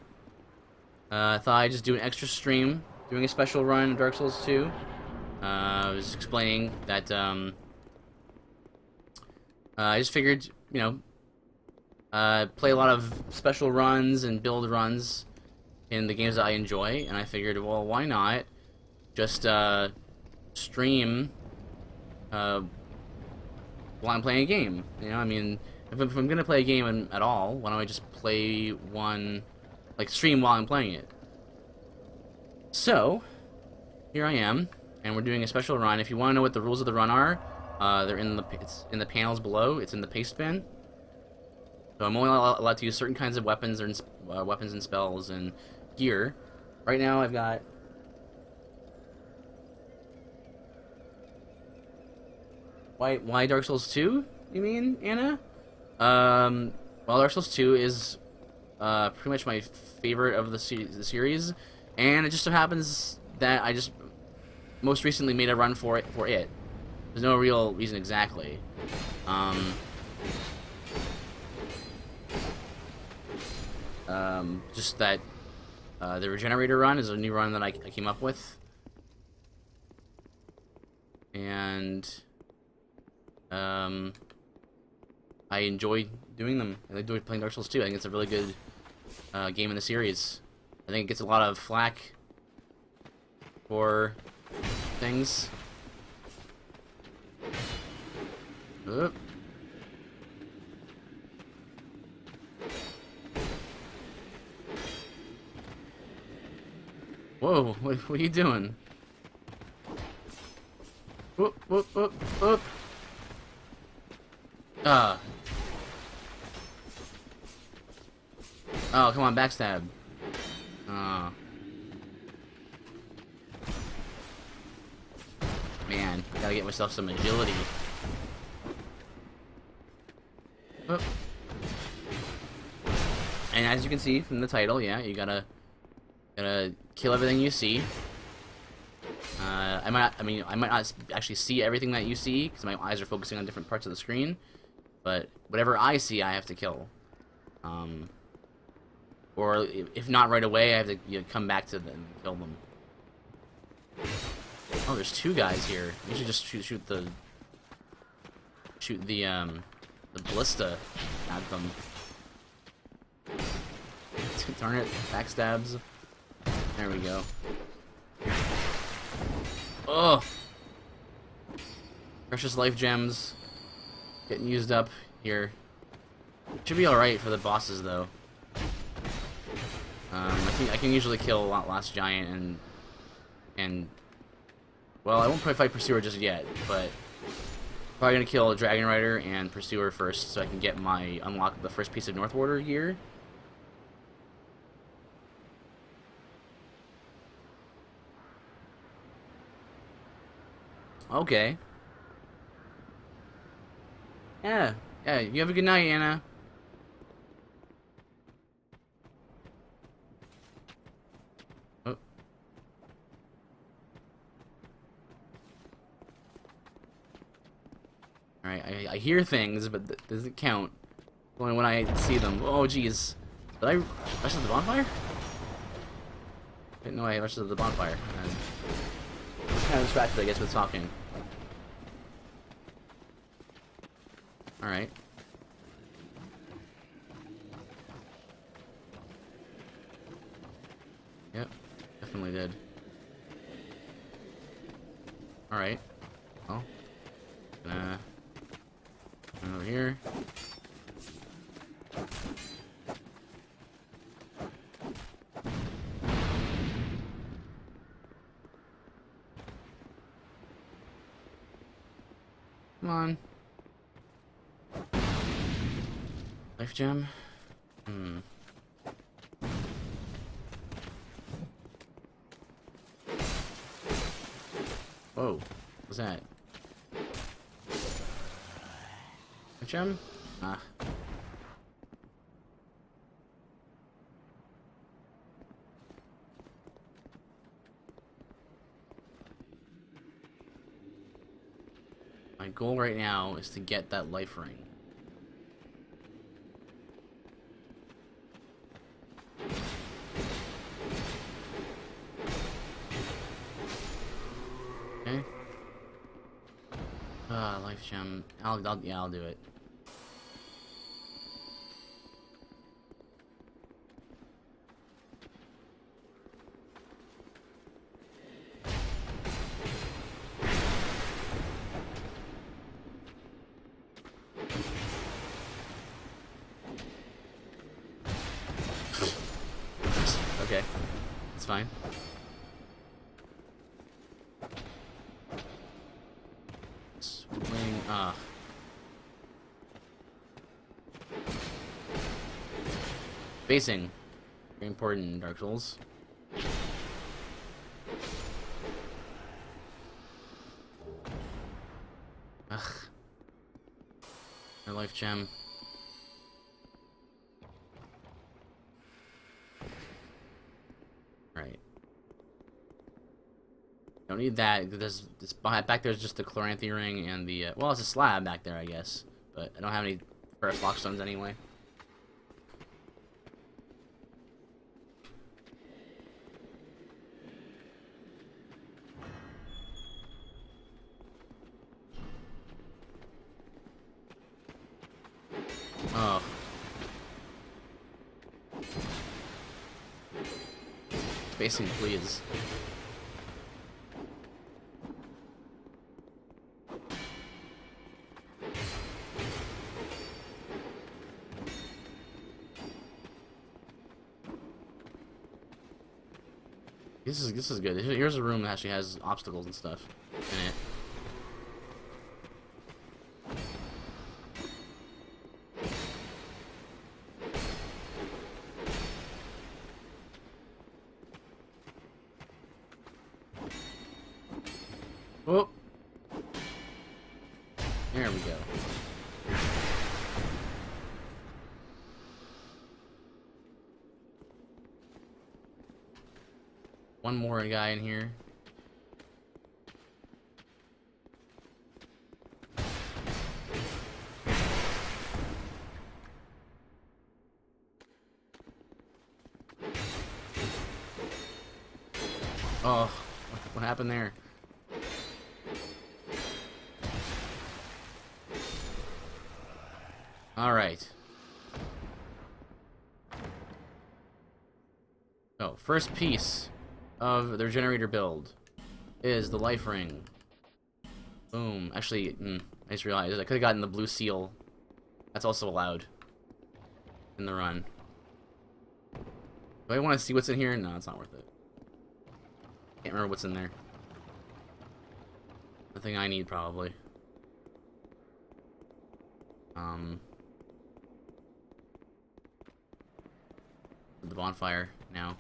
I thought I'd just do an extra stream, doing a special run of Dark Souls 2. I was explaining that I just figured, you know, play a lot of special runs and build runs in the games that I enjoy, and I figured, well, why not just stream while I'm playing a game? You know, I mean, if I'm gonna play a game at all, why don't I just play one, like stream while I'm playing it? So here I am, and we're doing a special run. If you want to know what the rules of the run are, they're it's in the panels below. It's in the paste bin. So I'm only allowed to use certain kinds of weapons and weapons and spells and gear. Right now I've got why Dark Souls 2? You mean, Anna? Well, Dark Souls 2 is pretty much my favorite of the series, and it just so happens that I just most recently made a run for it. There's no real reason exactly. Just that the Regenerator run is a new run that I came up with, and I enjoy doing them. I enjoy playing Dark Souls 2. I think it's a really good game in the series. I think it gets a lot of flack for things. Oop. Whoa, what are you doing? Whoop, whoop, whoop, whoop. Oh, come on, backstab. Oh. Man, I gotta get myself some agility. Whoop. And as you can see from the title, yeah, you gotta kill everything you see. I might not actually see everything that you see because my eyes are focusing on different parts of the screen. But whatever I see, I have to kill. Or if not right away, I have to come back to them and kill them. Oh, there's two guys here. You should just shoot the ballista at them. Darn it, backstabs. There we go. Oh, precious life gems getting used up here. Should be all right for the bosses though. I can usually kill Last Giant and well, I won't probably fight Pursuer just yet, but probably gonna kill Dragon Rider and Pursuer first so I can get my unlock the first piece of North Order gear. Okay. Yeah. Yeah, you have a good night, Anna. Oh. Alright, I hear things, but that doesn't count. Only when I see them. Oh, jeez. Did I rush to the bonfire? No, I rushed to the bonfire. I'm kind of distracted, I guess, with talking. Alright. Yep, definitely did. Alright. Well, gonna come over here. Come on. Life gem? Whoa. What was that? Life gem? Ah. My goal right now is to get that life ring. Okay. Life gem. Yeah, I'll do it. Okay, it's fine. Swing. Spacing. Very important in Dark Souls. Ugh. My life gem. Right. Don't need that. There's this back there's just the Chloranthy ring and the well, it's a slab back there, I guess. But I don't have any first lockstones anyway. Oh. Spacing, please. This is good. Here's a room that actually has obstacles and stuff in it. Oh, there we go. One more guy in here. Oh, what happened there? All right. So, first piece of the Regenerator build is the life ring. Boom. Actually, I just realized I could have gotten the blue seal. That's also allowed in the run. Do I want to see what's in here? No, it's not worth it. Can't remember what's in there. Nothing I need, probably. The bonfire now.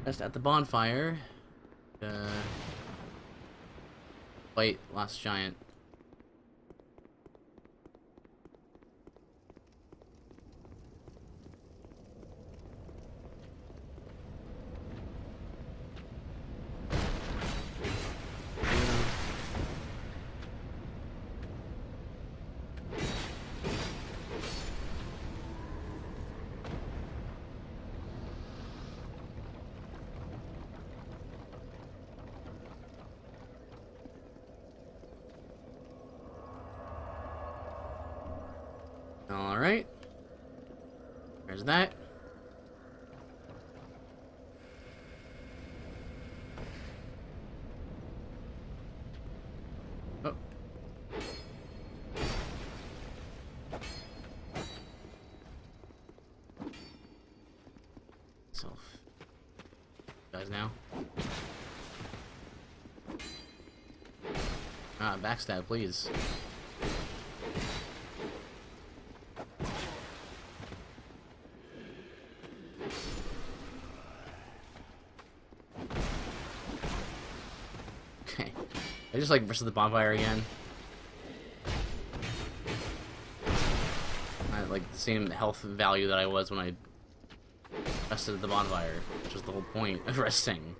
Just at the bonfire. Fight last giant. Alright. There's that. Oh. Self. Guys now. Backstab, please. I just like versus the bonfire again. I had like the same health value that I was when I rested the bonfire, which was the whole point of resting.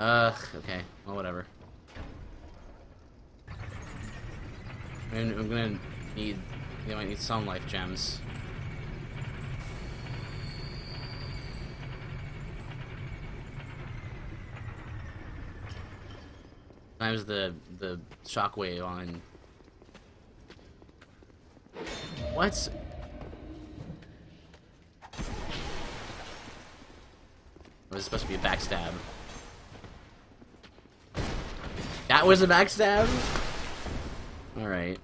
Okay. Well, whatever. I'm gonna need... I might need some life gems. Sometimes the shockwave on... What? It was supposed to be a backstab. That was a backstab? Alright.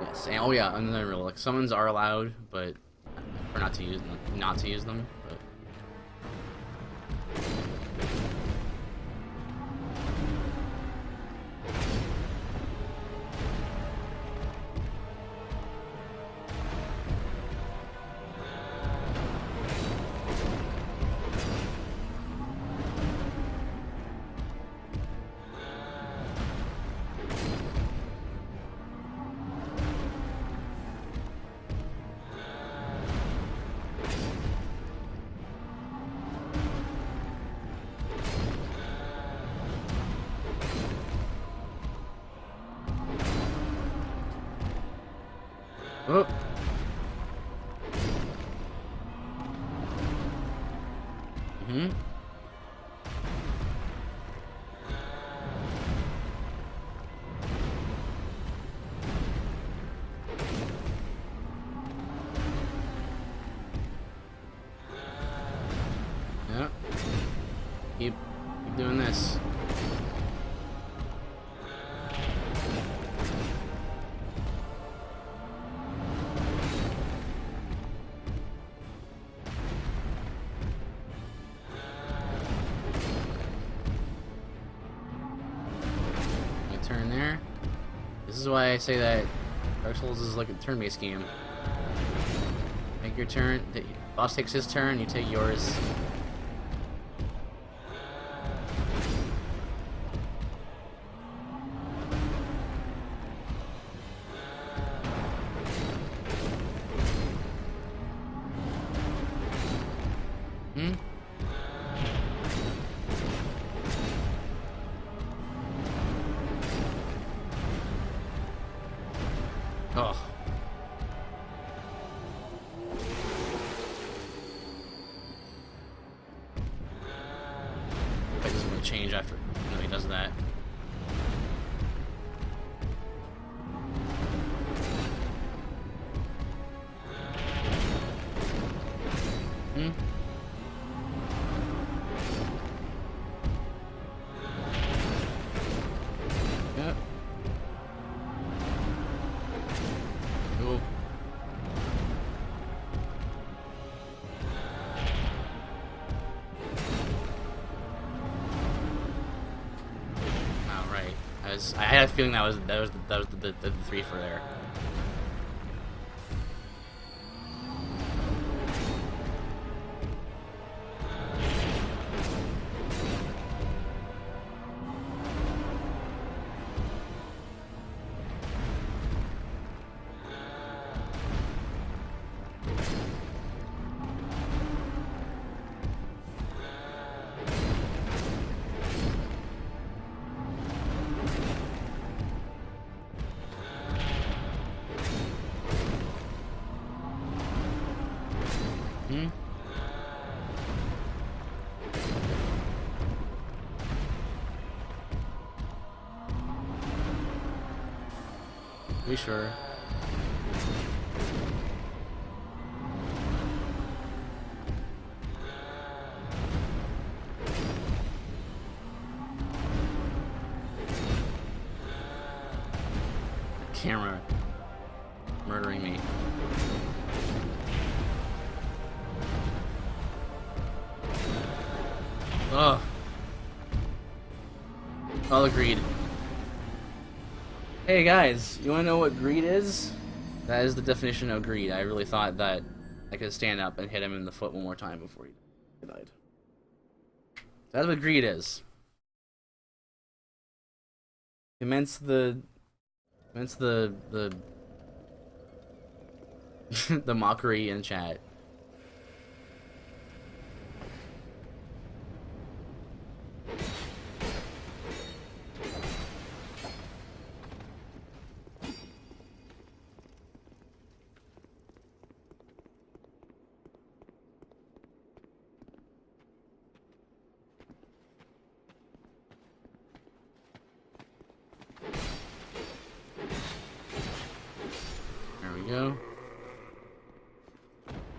Yes, and oh yeah, another rule. Like, summons are allowed, but for not to use them, but... Oh. Mm-hmm. Yep. Keep doing this. Turn there. This is why I say that Dark Souls is like a turn-based game. Take your turn. The boss takes his turn. You take yours. Hmm. Oh. It doesn't really change after he does that. Hmm. Yep. Cool. All right. I had a feeling that was the three for there. Hmm. We sure. Camera murdering me. Ugh. All agreed. Hey guys, you wanna know what greed is? That is the definition of greed. I really thought that I could stand up and hit him in the foot one more time before he died. That's what greed is. Commence the the mockery in chat. There we go.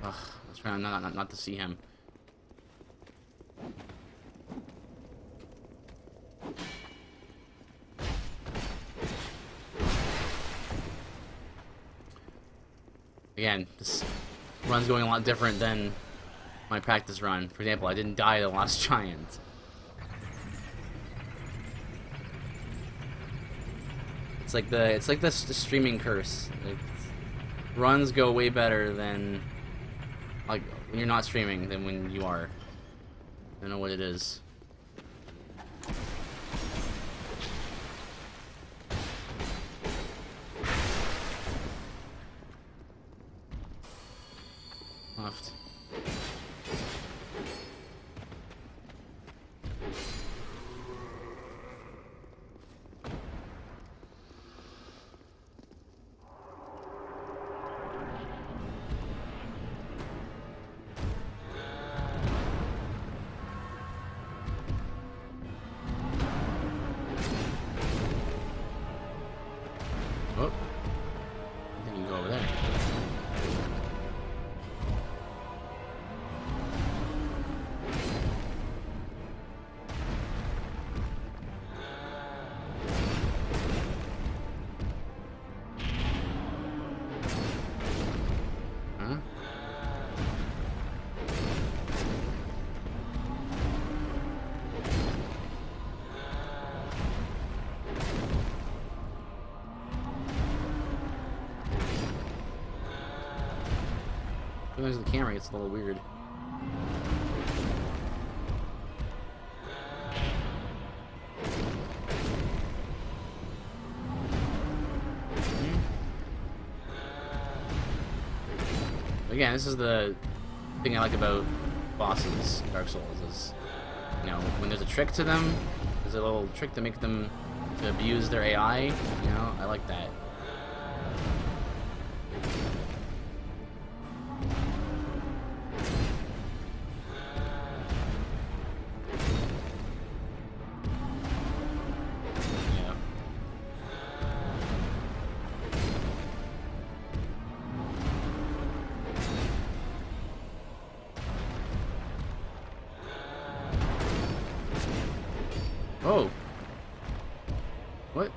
Ugh, I was trying not to see him. Again, this run's going a lot different than my practice run. For example, I didn't die to the last giant. It's like the streaming curse. Like, runs go way better than like when you're not streaming than when you are. I don't know what it is. Left. Oh, I think you can go over there. Huh? Sometimes the camera gets a little weird. Again, this is the thing I like about bosses in Dark Souls is, you know, when there's a trick to them, there's a little trick to make them to abuse their AI, you know, I like that. Oh. What?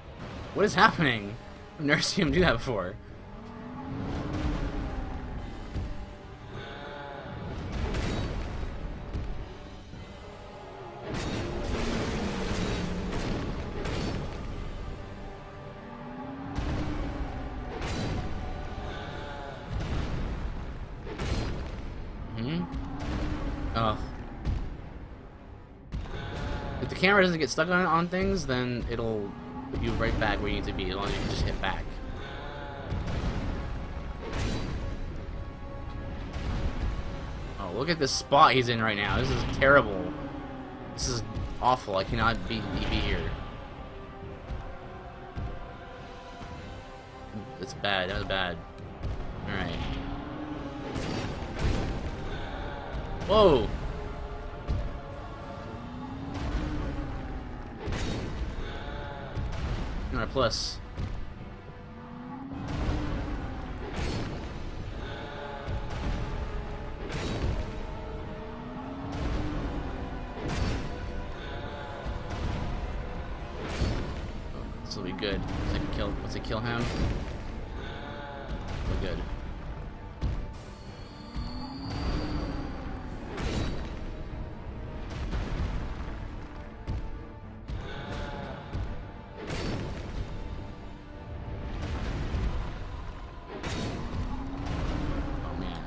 What is happening? I've never seen him do that before. Oh. If the camera doesn't get stuck on things, then it'll put you right back where you need to be, as long as you can just hit back. Oh, look at this spot he's in right now. This is terrible. This is awful. I cannot be here. It's bad. That was bad. Alright. Whoa! Alright, plus. This will be good. Once I kill him, we're good.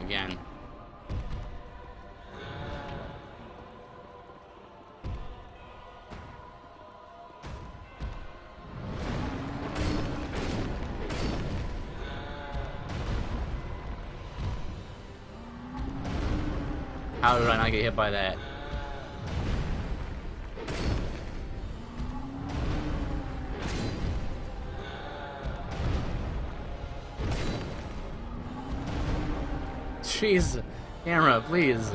Again. How did I not get hit by that? Jeez, camera, please.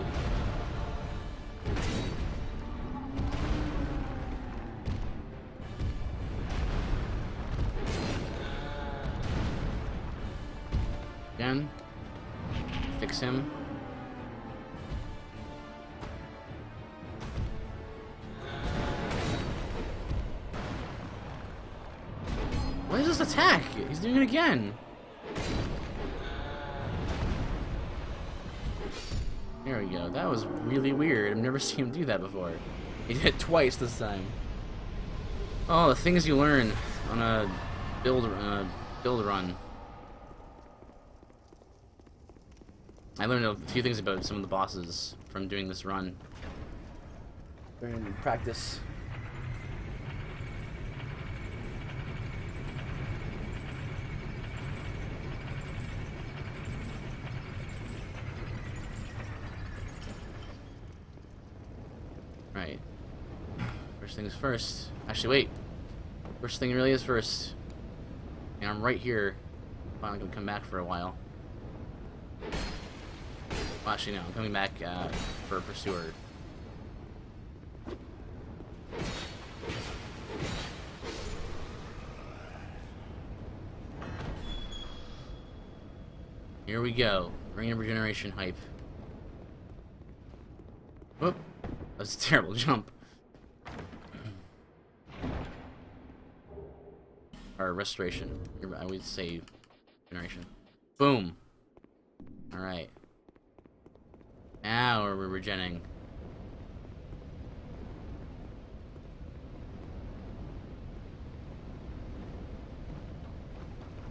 Again. Fix him. What is this attack? He's doing it again. There we go. That was really weird. I've never seen him do that before. He did it twice this time. Oh, the things you learn on a build run. I learned a few things about some of the bosses from doing this run. During practice. Right. First things first. Actually, wait. First thing really is first. And I'm right here. Finally gonna come back for a while. Well, actually, no. I'm coming back for a pursuer. Here we go. Ring of Regeneration hype. Whoop. That's a terrible jump. Or restoration. I would say generation. Boom. Alright. Now we're regenning.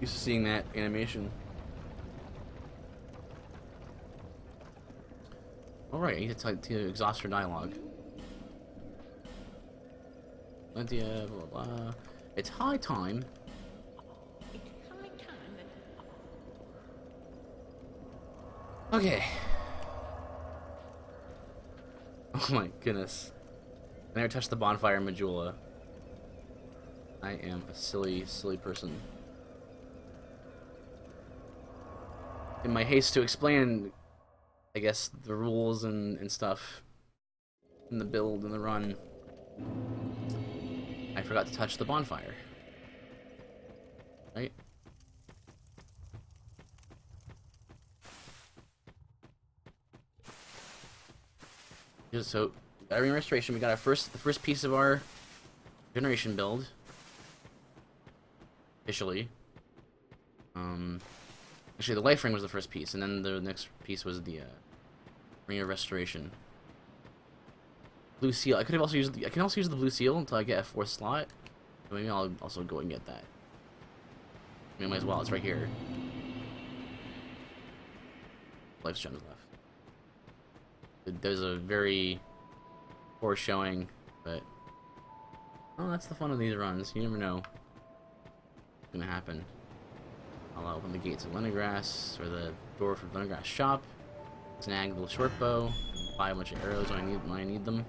Used to seeing that animation. Alright, I need to exhaust her dialogue. Lydia, blah blah blah. It's high time. Okay. Oh my goodness. I never touched the bonfire in Majula. I am a silly, silly person. In my haste to explain, I guess, the rules and stuff in the build and the run, I forgot to touch the bonfire. Right? So, battery restoration, we got the first piece of our generation build. Officially. Actually, the life ring was the first piece, and then the next piece was the ring of restoration. Blue seal. I can also use the blue seal until I get a fourth slot. So maybe I'll also go and get that. I mean, might as well. It's right here. Life's gems left. There's a very poor showing, but oh, that's the fun of these runs. You never know what's gonna happen. I'll open the gates of Leningrass, or the door for Leningrass shop. Snag the little short bow. Buy a bunch of arrows when I need them.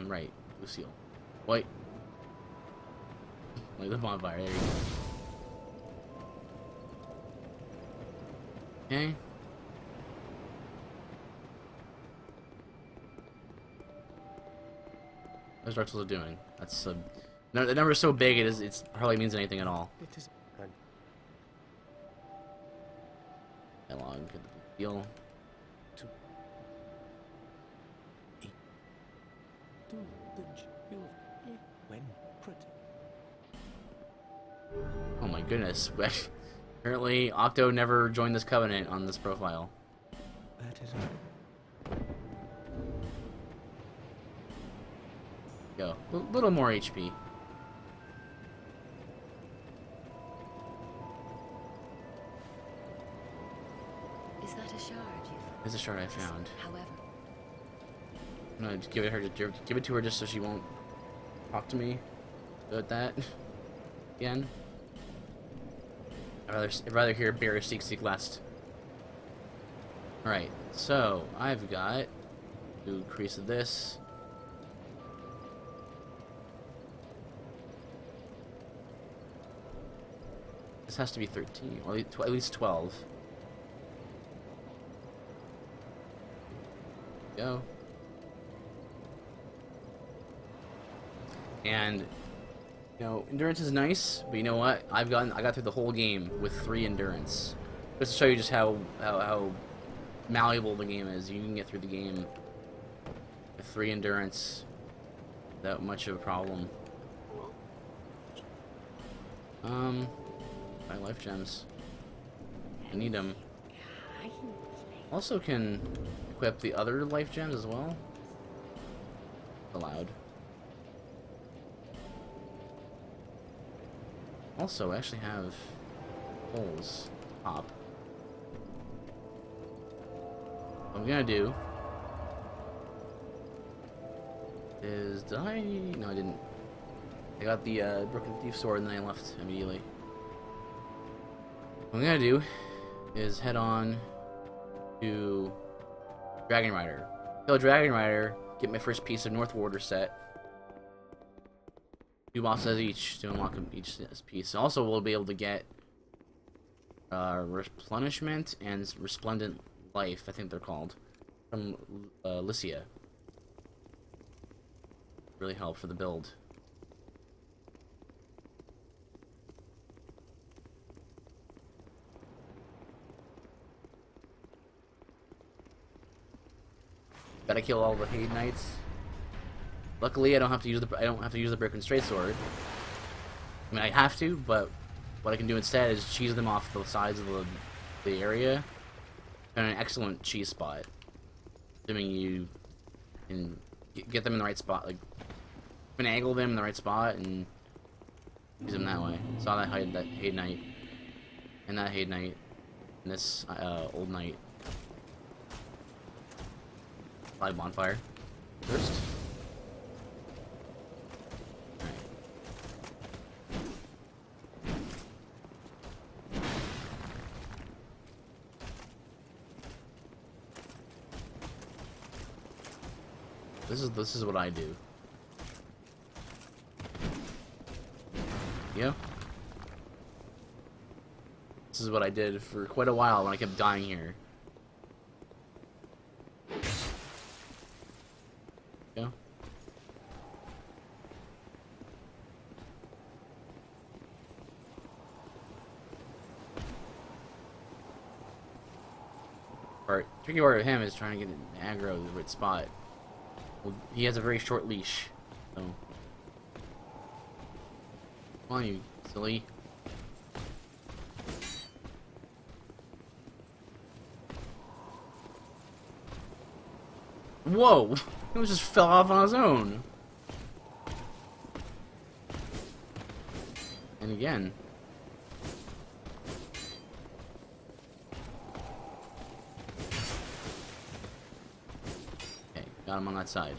Right. Blue seal. White. Like the bonfire. There you go. Okay. How's Dark Souls doing? That's the number is so big it hardly means anything at all. Dialogue, get the deal. Oh my goodness. Apparently Octo never joined this covenant on this profile. That is Go. A little more HP. Is that a shard you found? It's a shard I found. However, I'm gonna give it to her just so she won't talk to me. Good at that. Again. I'd rather hear Bear Seek Seek Last. Alright, so I've got to increase this. This has to be 13, or at least 12. Go. And you know, endurance is nice, but you know what? I got through the whole game with 3 endurance. Just to show you just how malleable the game is. You can get through the game with 3 endurance without much of a problem. My life gems. I need them. Also can equip the other life gems as well. Allowed. Also, I actually have holes top. What I'm gonna do is, did I? No, I didn't. I got the Broken Thief sword and then I left immediately. What I'm gonna do is head on to Dragon Rider. Kill Dragon Rider, get my first piece of North Warder set. 2 bosses each to unlock each piece. Also, we'll be able to get Replenishment and Resplendent Life, I think they're called, from Lycia. Really help for the build. Gotta kill all the Haid Knights. Luckily, I don't have to use the Broken Straight Sword. I mean, I have to, but what I can do instead is cheese them off the sides of the area. And an excellent cheese spot, assuming you can get them in the right spot, like finagle them in the right spot and use them that way. Saw that Haid Knight, and that Haid Knight, and this old Knight. Live bonfire first. This is what I do. Yeah. This is what I did for quite a while when I kept dying here. Yeah. Part tricky part of him is trying to get an aggro to the right spot. Well, he has a very short leash, so come on, you silly. Whoa! He just fell off on his own. And again. Okay, got him on that side.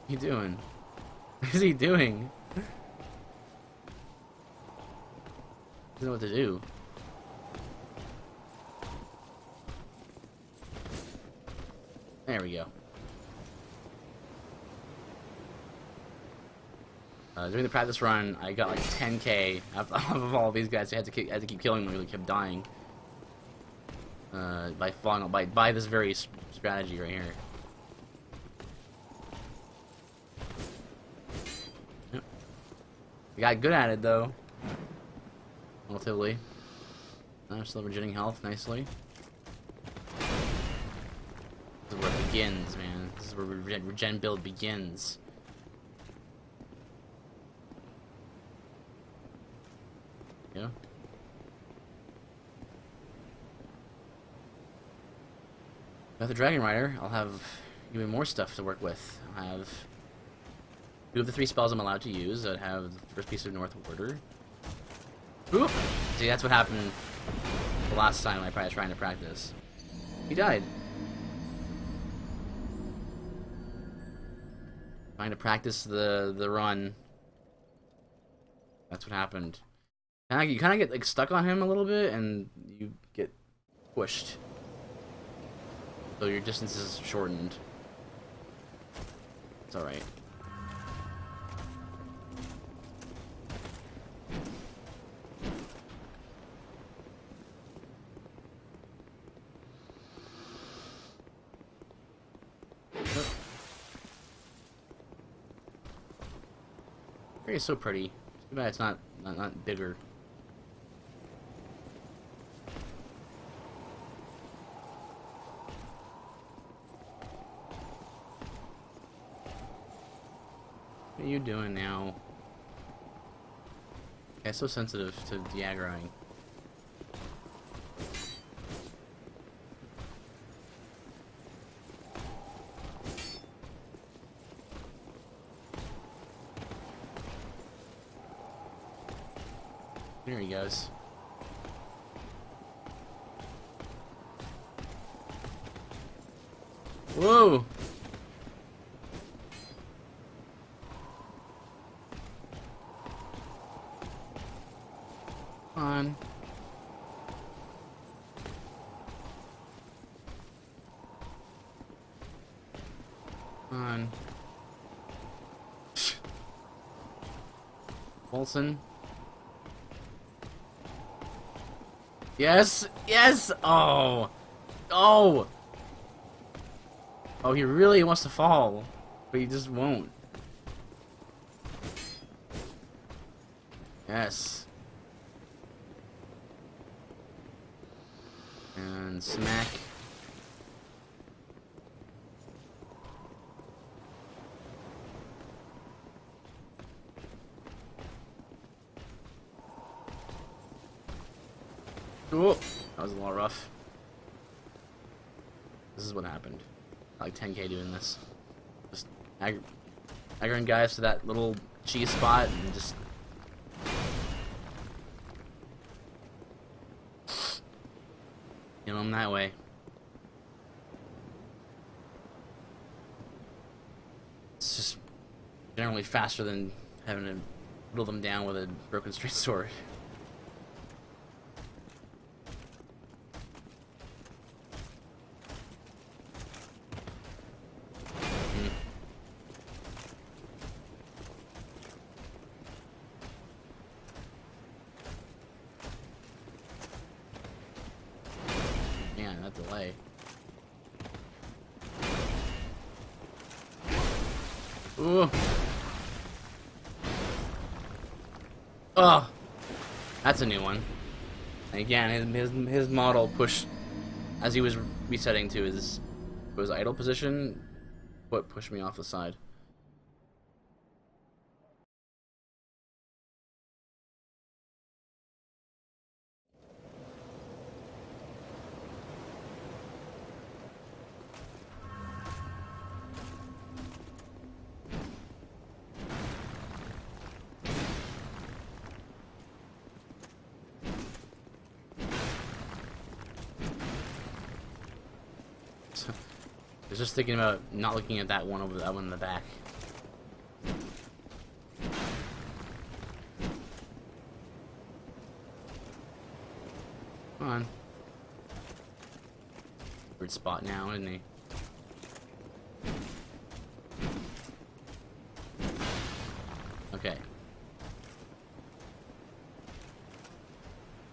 What are you doing? What is he doing? He doesn't know what to do. There we go. During the practice run, I got like 10k off of all of these guys. I had to keep killing them. Really kept dying by falling by this very strategy right here. I got good at it though. Relatively. Still regenerating health nicely. This is where it begins, man. This is where regen build begins. Yeah. With the Dragon Rider, I'll have even more stuff to work with. I'll have 2 of the 3 spells I'm allowed to use that have the first piece of North Warder. Oop. See, that's what happened the last time I was trying to practice. He died. Trying to practice the run. That's what happened. You kind of get like stuck on him a little bit, and you get pushed. So your distance is shortened. It's alright. Area is so pretty. Too bad it's not bigger. What are you doing now? Yeah, so sensitive to de-aggroing. There he goes. Whoa! Come on. Come on. Wilson. Yes! Yes! Oh! Oh! Oh, he really wants to fall, but he just won't. Yes. And smack. Oh, that was a little rough. This is what happened. Like 10k doing this. Just aggroing guys to that little cheese spot and just... kill them that way. It's just generally faster than having to whittle them down with a broken straight sword. Man, that delay. Ooh. Oh, that's a new one. And again, his model pushed as he was resetting to his idle position. What pushed me off the side? I was just thinking about not looking at that one over that one in the back. Come on. Weird spot now, isn't he? Okay.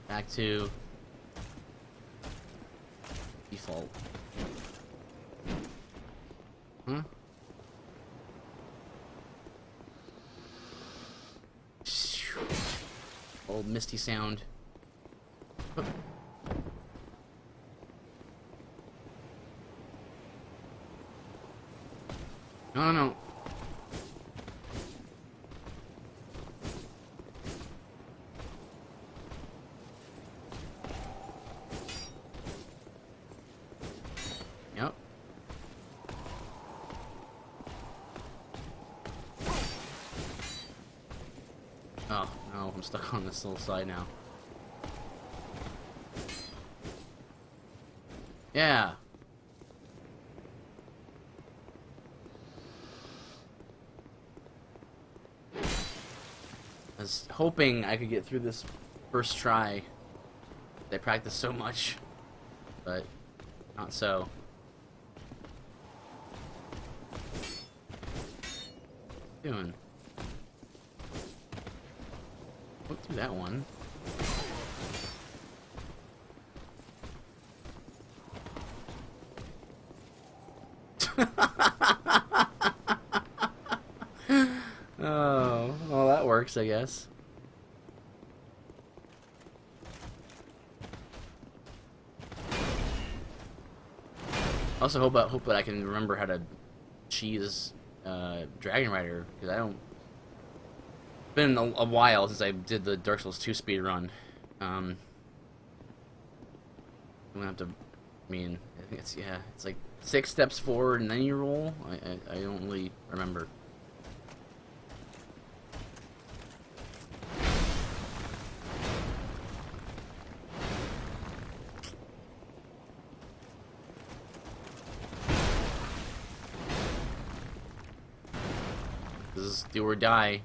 Back to default. Huh? Old misty sound. Oh. No, no, no. Yep. Oh, no, I'm stuck on this little side now. Yeah. I was hoping I could get through this first try. I practiced so much, but not so. What are you doing? Look through that one. Oh, well, that works, I guess. I also hope that I can remember how to cheese Dragon Rider, because I don't. It's been a while since I did the Dark Souls 2 speed run. I'm gonna have to. I mean, I think it's like 6 steps forward and then you roll. I don't really remember. This is do or die.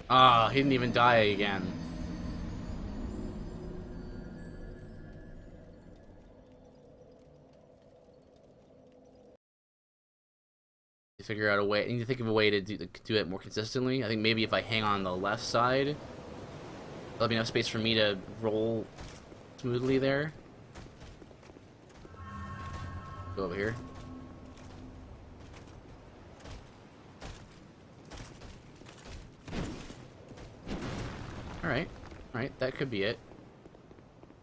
Ah, he didn't even die again. To figure out a way. I need to think of a way to do it more consistently. I think maybe if I hang on the left side, there'll be enough space for me to roll smoothly there. Go over here. Alright. Alright, that could be it.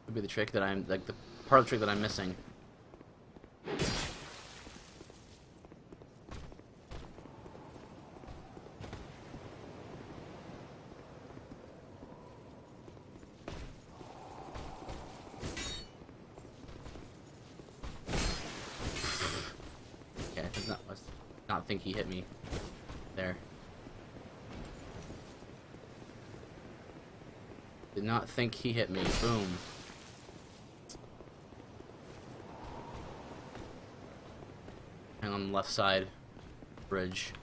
Could be the trick that I'm, like, the part of the trick that I'm missing. Yeah, let's not think he hit me there. Did not think he hit me. Boom. And on the left side bridge.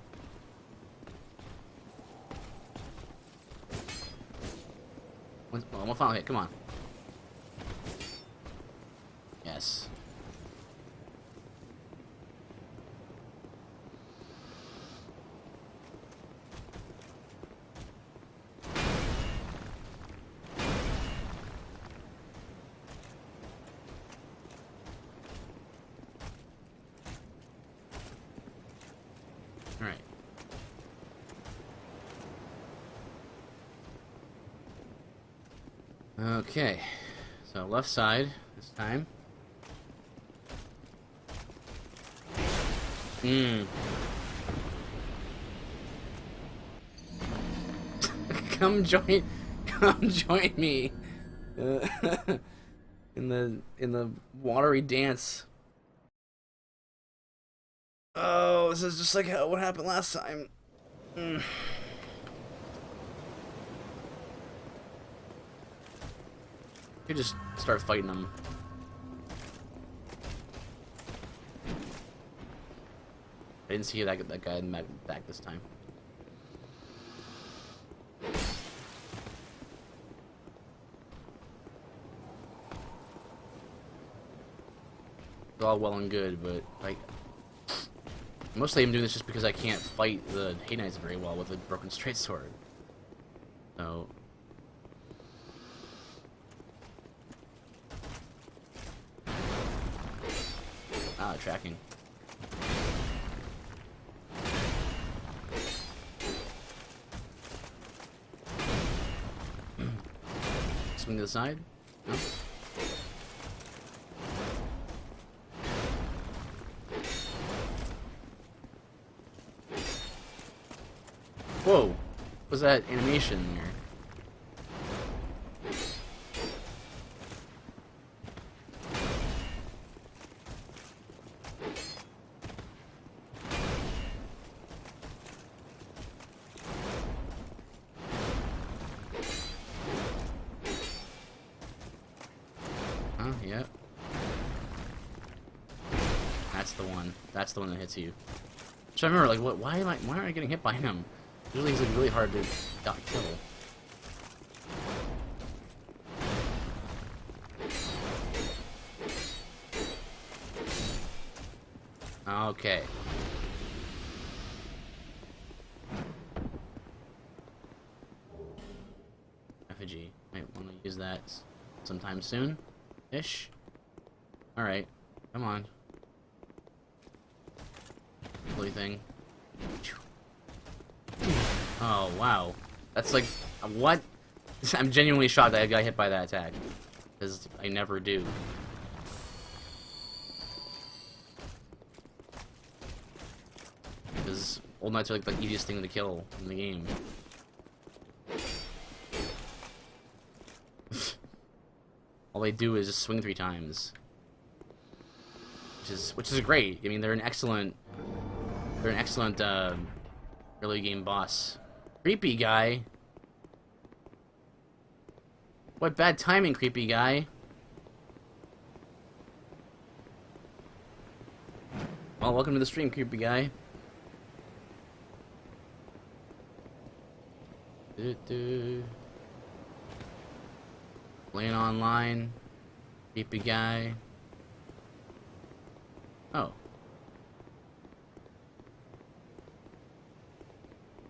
Oh, one final hit. Come on. Yes. Alright. Okay. So left side this time. Come join me in the watery dance. Oh, this is just like what happened last time. You just start fighting them. I didn't see that guy in the back this time. It's all well and good, but like mostly I'm doing this just because I can't fight the Hate Knights very well with a broken straight sword. So tracking. Swing to the side. No? Whoa! What was that animation there? Yep. That's the one. That's the one that hits you. So I remember, like, what? Why aren't I getting hit by him? Usually he's like really hard to kill. Okay. Effigy. Might want to use that sometime soon-ish. Alright. Come on. Holy thing. Oh, wow. That's like... What? I'm genuinely shocked that I got hit by that attack. Because I never do. Because Old Knights are like the easiest thing to kill in the game. All they do is just swing 3 times. Which is great. I mean, they're an excellent early game boss. Creepy guy. What bad timing, creepy guy. Well, welcome to the stream, creepy guy. Playing online. Creepy guy. Oh.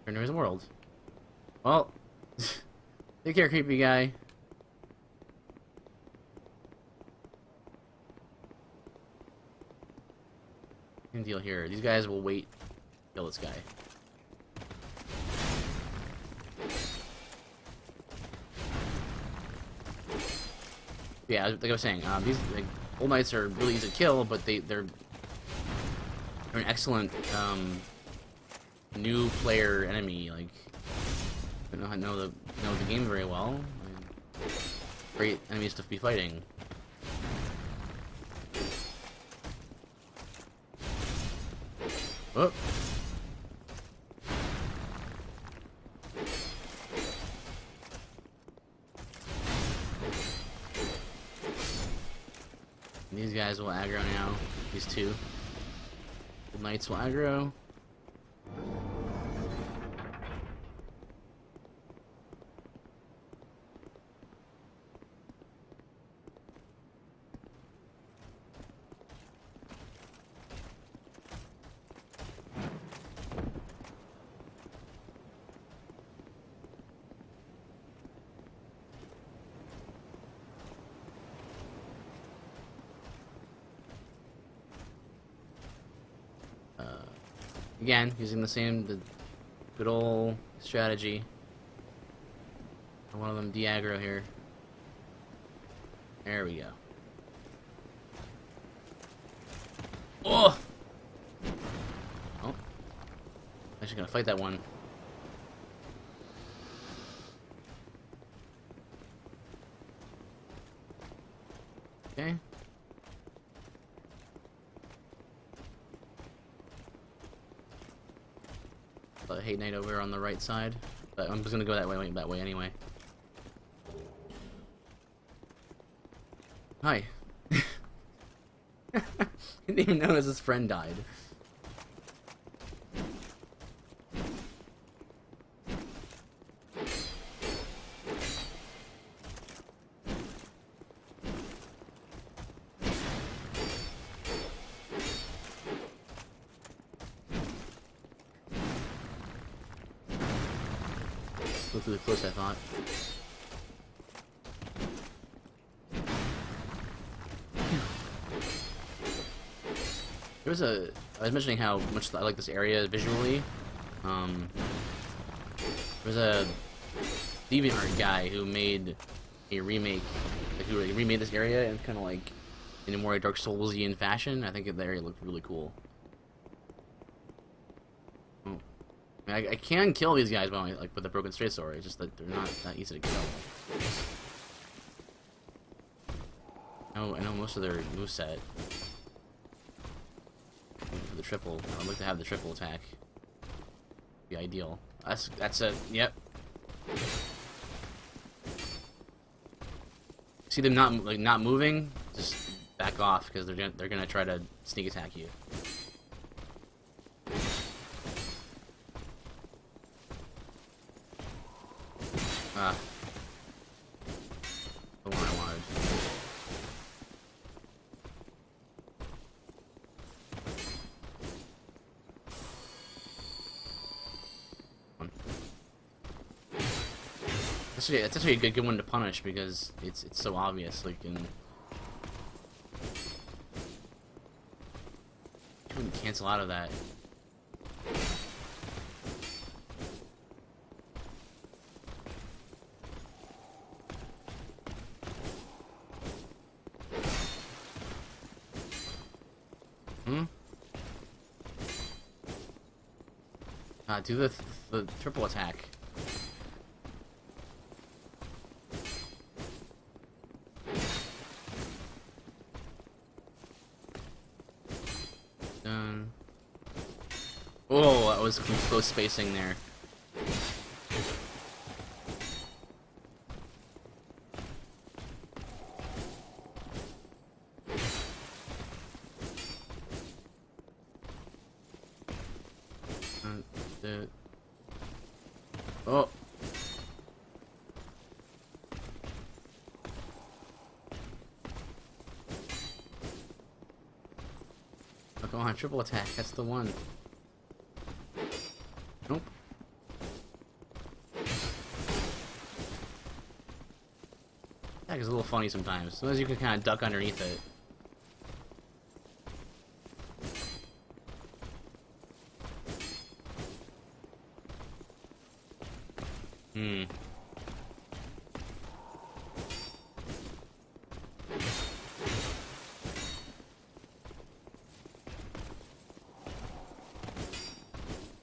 Turn to his world. Well, take care, creepy guy. Same deal here. These guys will wait to kill this guy. Yeah, like I was saying, these like, Old Knights are really easy to kill, but they're an excellent new player enemy. Like, I don't know the game very well. I mean, great enemies to be fighting. Oh. These guys will aggro now. These two. The Knights will aggro. Again, using the good old strategy. One of them de-aggro here. There we go. Oh! Oh. I'm actually gonna fight that one. Okay. Hate Knight over on the right side, but I'm just gonna go that way anyway. Hi. Didn't even notice his friend died. Looked really close, I thought. There was I was mentioning how much I like this area visually. There was a DeviantArt guy who made a remake, like, who remade this area and kind of like in a more Dark Souls-y fashion. I think the area looked really cool. I can kill these guys by like with a broken straight sword. It's just that they're not that easy to kill. I know most of their moveset. For the triple, I'd like to have the triple attack. Be ideal. That's a yep. See them not moving. just back off because they're gonna try to sneak attack you. Ah, the one I wanted. That's actually a good one to punish because it's so obvious. Like, you can cancel out of that. Do the triple attack. Done. Oh, that was close spacing there. Oh. Oh, come on, triple attack. That's the one. Nope. Attack is a little funny sometimes. Sometimes you can kind of duck underneath it.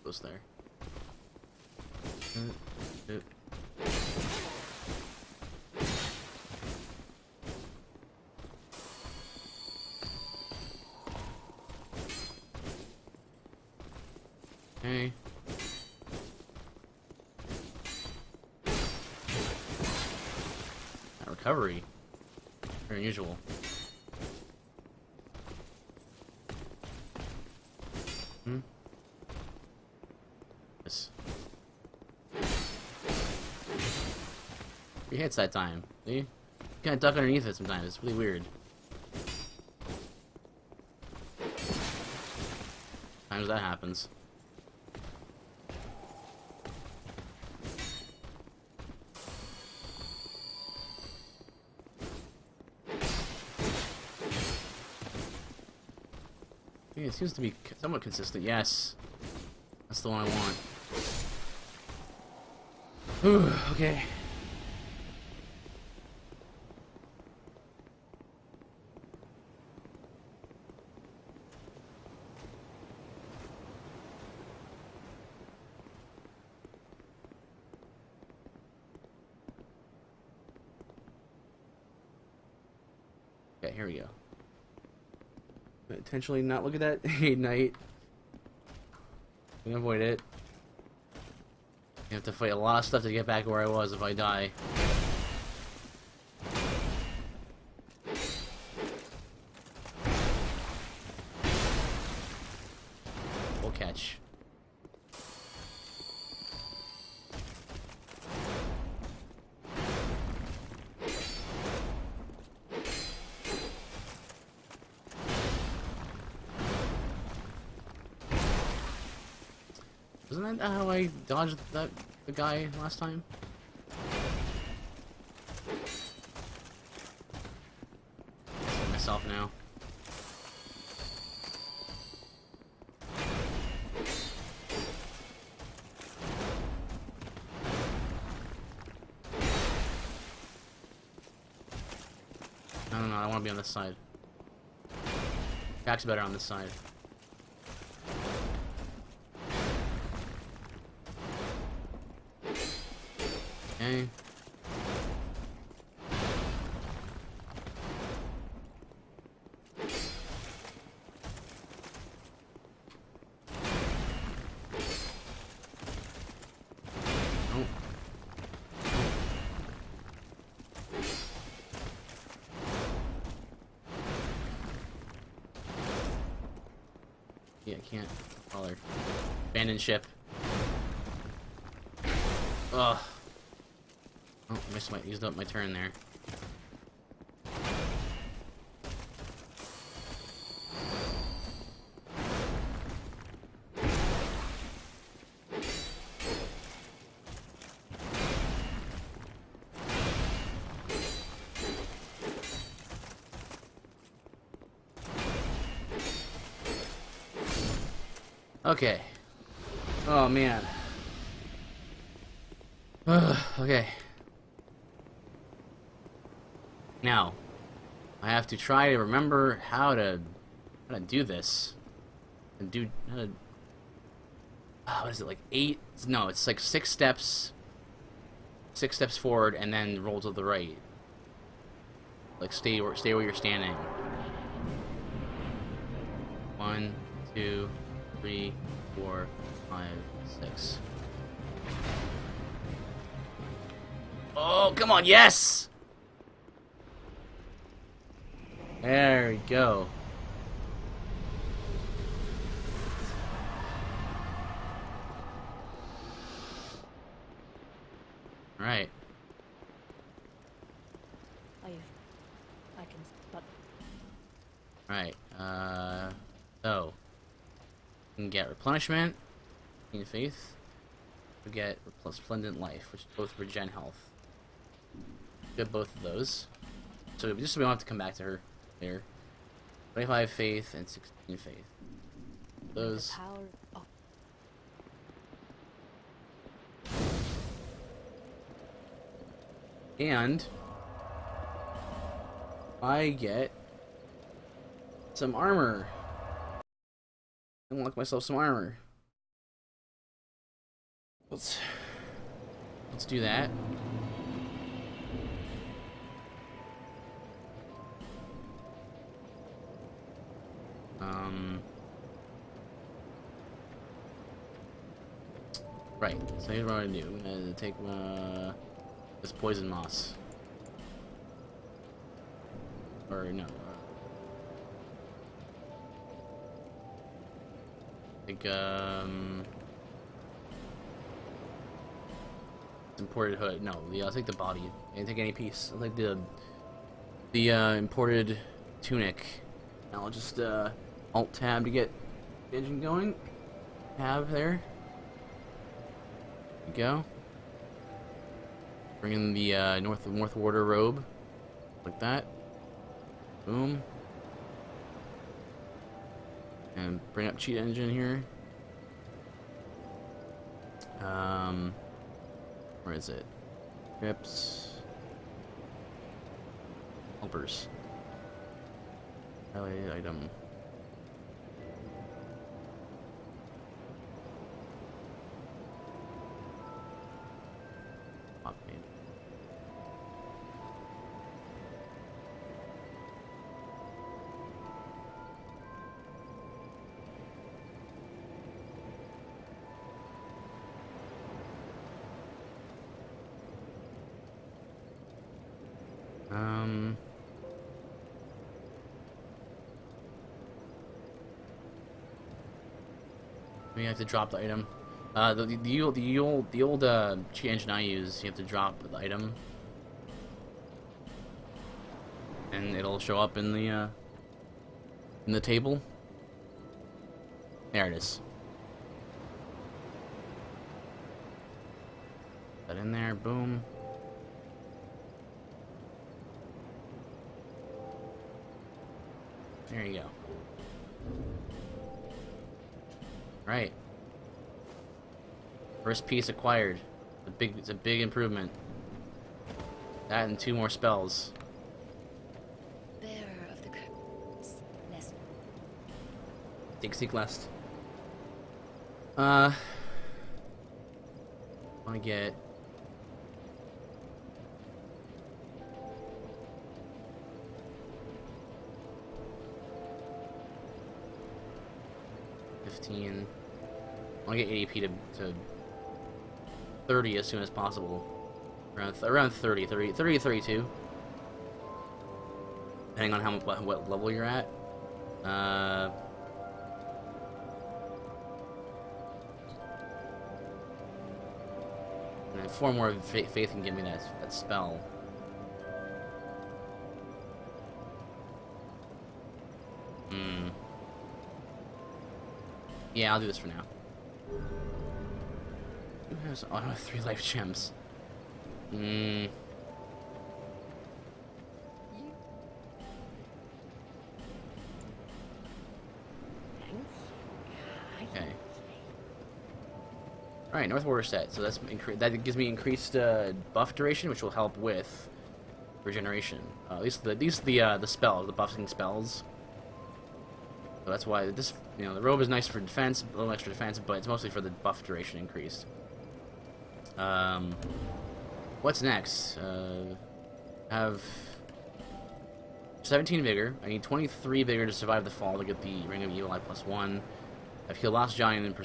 Close there. Okay. That recovery. Very unusual. Yes. 3 hits that time. See? You kind of duck underneath it sometimes. It's really weird. Times that happens. It seems to be somewhat consistent. Yes. That's the one I want. Whew, okay. Okay, here we go. Intentionally not look at that Ignite. Can avoid it. You have to fight a lot of stuff to get back where I was if I die. Full catch. Isn't that how I dodged the guy last time? Myself now. I don't know, I want to be on this side. Attack's better on this side. Okay. Nope. Yeah, I can't. Bother. Abandon ship. Ugh. Oh, I used up my turn there. Okay. Oh man. Okay. Now, I have to try to remember how to do this. And do how to. What is it, like 8? No, it's like 6 steps. 6 steps forward and then roll to the right. Like stay where you're standing. 1, 2, 3, 4, 5, 6. Oh, come on, yes! There we go. Right. I can. But Right. So you can get replenishment, gain faith. We get resplendent life, which both regen health. Get both of those. So just so we don't have to come back to her later. 25 faith and 16 faith. Those. the power. Oh, And I get some armor. Unlock myself some armor. Let's do that. Right. So here's what I'm gonna do. I'm gonna take this poison moss. Or no. Like imported hood. No, I'll take the body. I didn't take any piece. I'll take the imported tunic. And I'll just alt tab to get the engine going. Tab there. There we go. Bring in the North Warder robe. Like that. Boom. And bring up cheat engine here. Where is it? Grips. Helpers. Highlighted item. Pop maybe. We have to drop the item. The old cheat engine I use, you have to drop the item, and it'll show up in the table. There it is. Put that in there. Boom. There you go. Right. First piece acquired. It's a big improvement. That and 2 more spells. bearer of the curse. Less. Seek lest. I get $15. I want to get ADP to 30 as soon as possible. Around 30 to 32. Depending on what level you're at. And then 4 more faith can give me that spell. Hmm. Yeah, I'll do this for now. Who has 3 life gems? Hmm. Okay. Alright, North Border set. So that gives me increased buff duration, which will help with regeneration. At least the spells, the buffing spells. So that's why this, the robe is nice for defense, a little extra defense, but it's mostly for the buff duration increased. What's next? Have 17 vigor. I need 23 vigor to survive the fall to get the Ring of Evil +1. I've killed Lost Giant and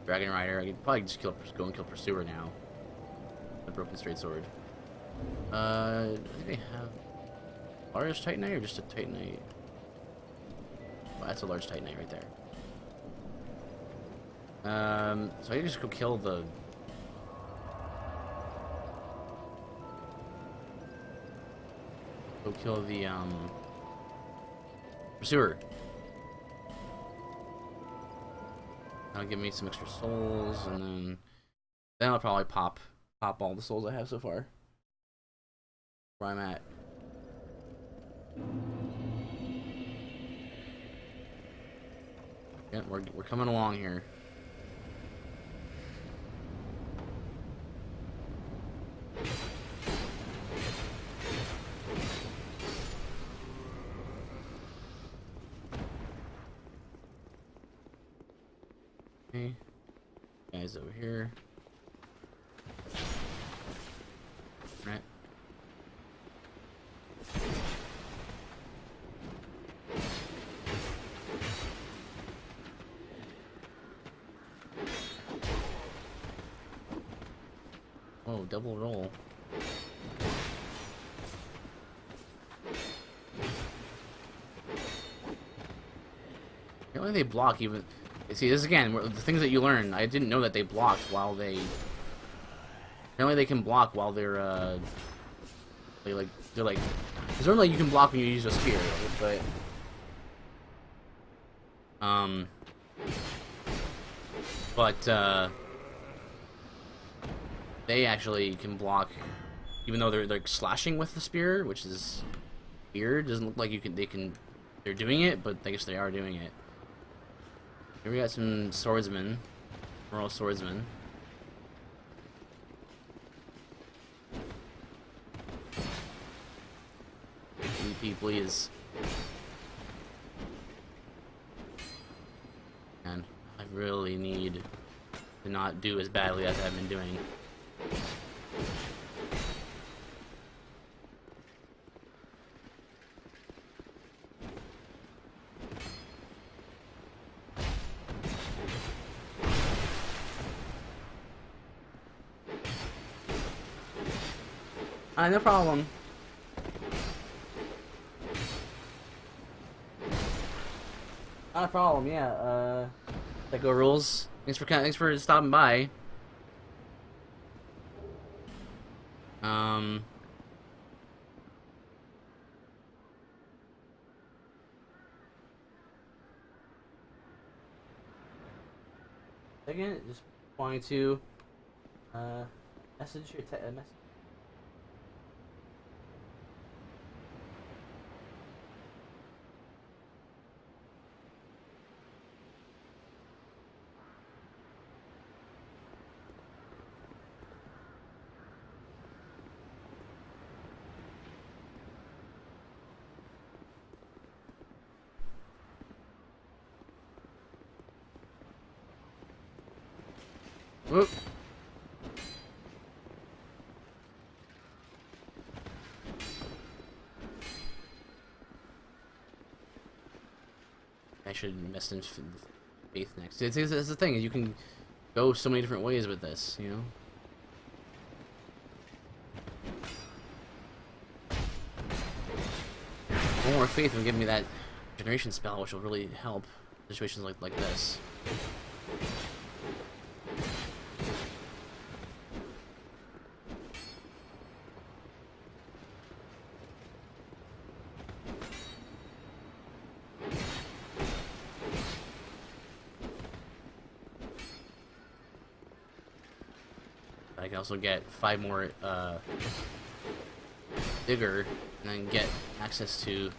Dragon Rider. I could probably just go and kill Pursuer now. The Broken Straight Sword. I think they have large Titanite or just a Titanite? Well, that's a large Titanite right there. So I can just go kill the... Go kill the, Pursuer. That'll give me some extra souls, and then I'll probably pop all the souls I have so far. Where I'm at. Yeah, we're coming along here. Okay. Guys over here. Right. Oh, double roll. Apparently they block even... See, this again, the things that you learn, I didn't know that they blocked while they... Apparently they can block while they're, they're like... Because normally you can block when you use a spear, but... They actually can block, even though they're like slashing with the spear, which is weird. Doesn't look like they're doing it, but I guess they are doing it. Here we got some swordsmen, moral swordsmen. EP, please. Man, I really need to not do as badly as I've been doing. No problem. Not a problem, yeah. Psycho rules. Thanks for stopping by. Second, just wanting to message your message. Whoop. I should invest in faith next. It's the thing, you can go so many different ways with this, you know? One more faith will give me that generation spell, which will really help situations like this. I can also get 5 more digger, and then get access to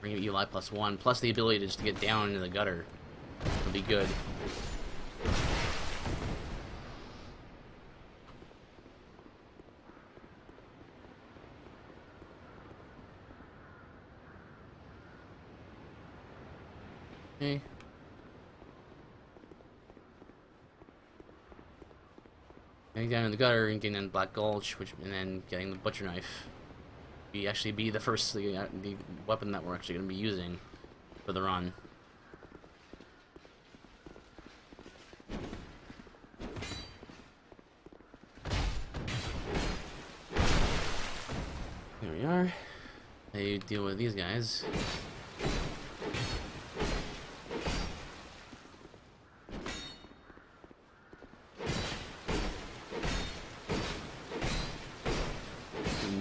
bring Eli +1, plus the ability to just get down into the gutter. Would be good. Okay. Getting down in the gutter and getting in Black Gulch, and then getting the butcher knife. Actually be the first the weapon that we're actually going to be using for the run. There we are. They deal with these guys.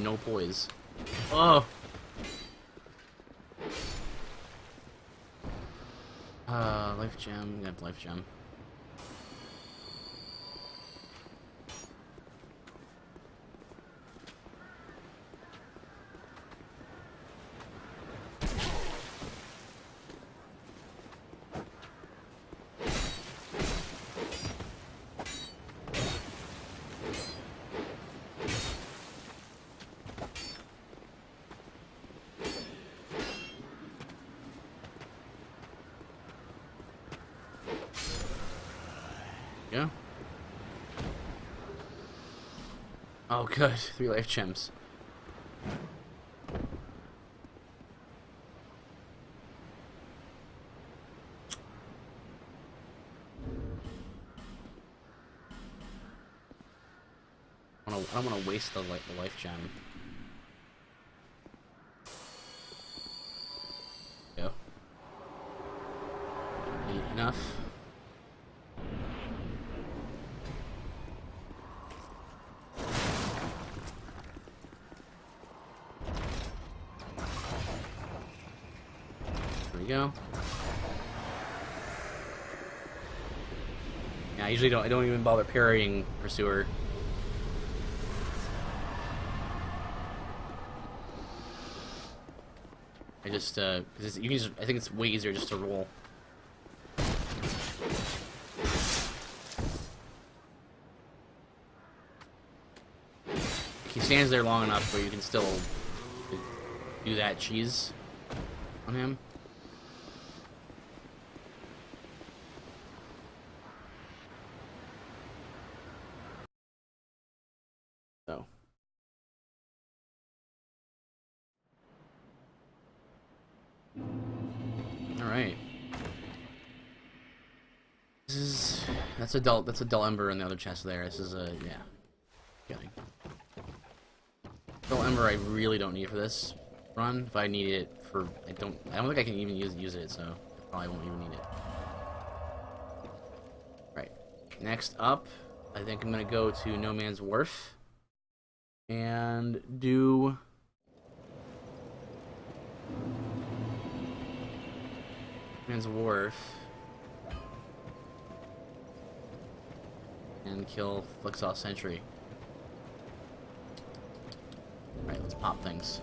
No poise. Oh! Life gem. We have life gem. Yeah. Oh, good. 3 life gems. I don't want to waste the life gem. Go. Enough. There we go. Yeah, I don't even bother parrying Pursuer. I just because you can just, I think it's way easier just to roll. He stands there long enough where you can still do that cheese on him. So. Alright. That's a dull ember in the other chest there. This is a yeah. Kidding. Dull ember I really don't need for this run. If I need it for I don't think I can even use it, so I probably won't even need it. Right. Next up, I think I'm gonna go to No Man's Wharf and do Man's Wharf and kill Flixoff Sentry. Alright, let's pop things.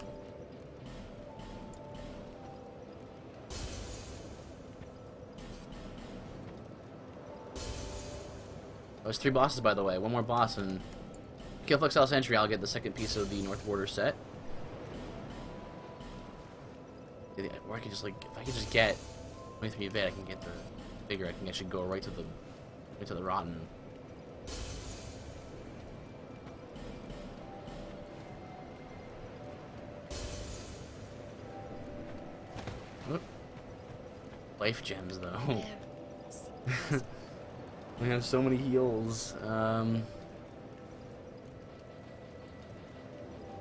There's 3 bosses, by the way. 1 more boss, and kill Flixoff Sentry, I'll get the second piece of the North Border set. Or I could just, like, if I could just get 23 of it, I can get the bigger. I can actually go right to the rotten. Whoop. Life gems, though. We have so many heals.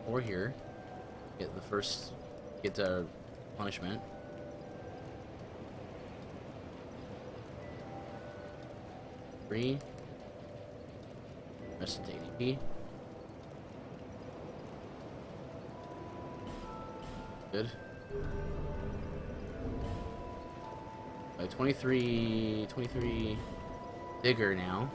Or here, get the first, get the punishment. Free. Rest into ADP. Good. 23 digger now.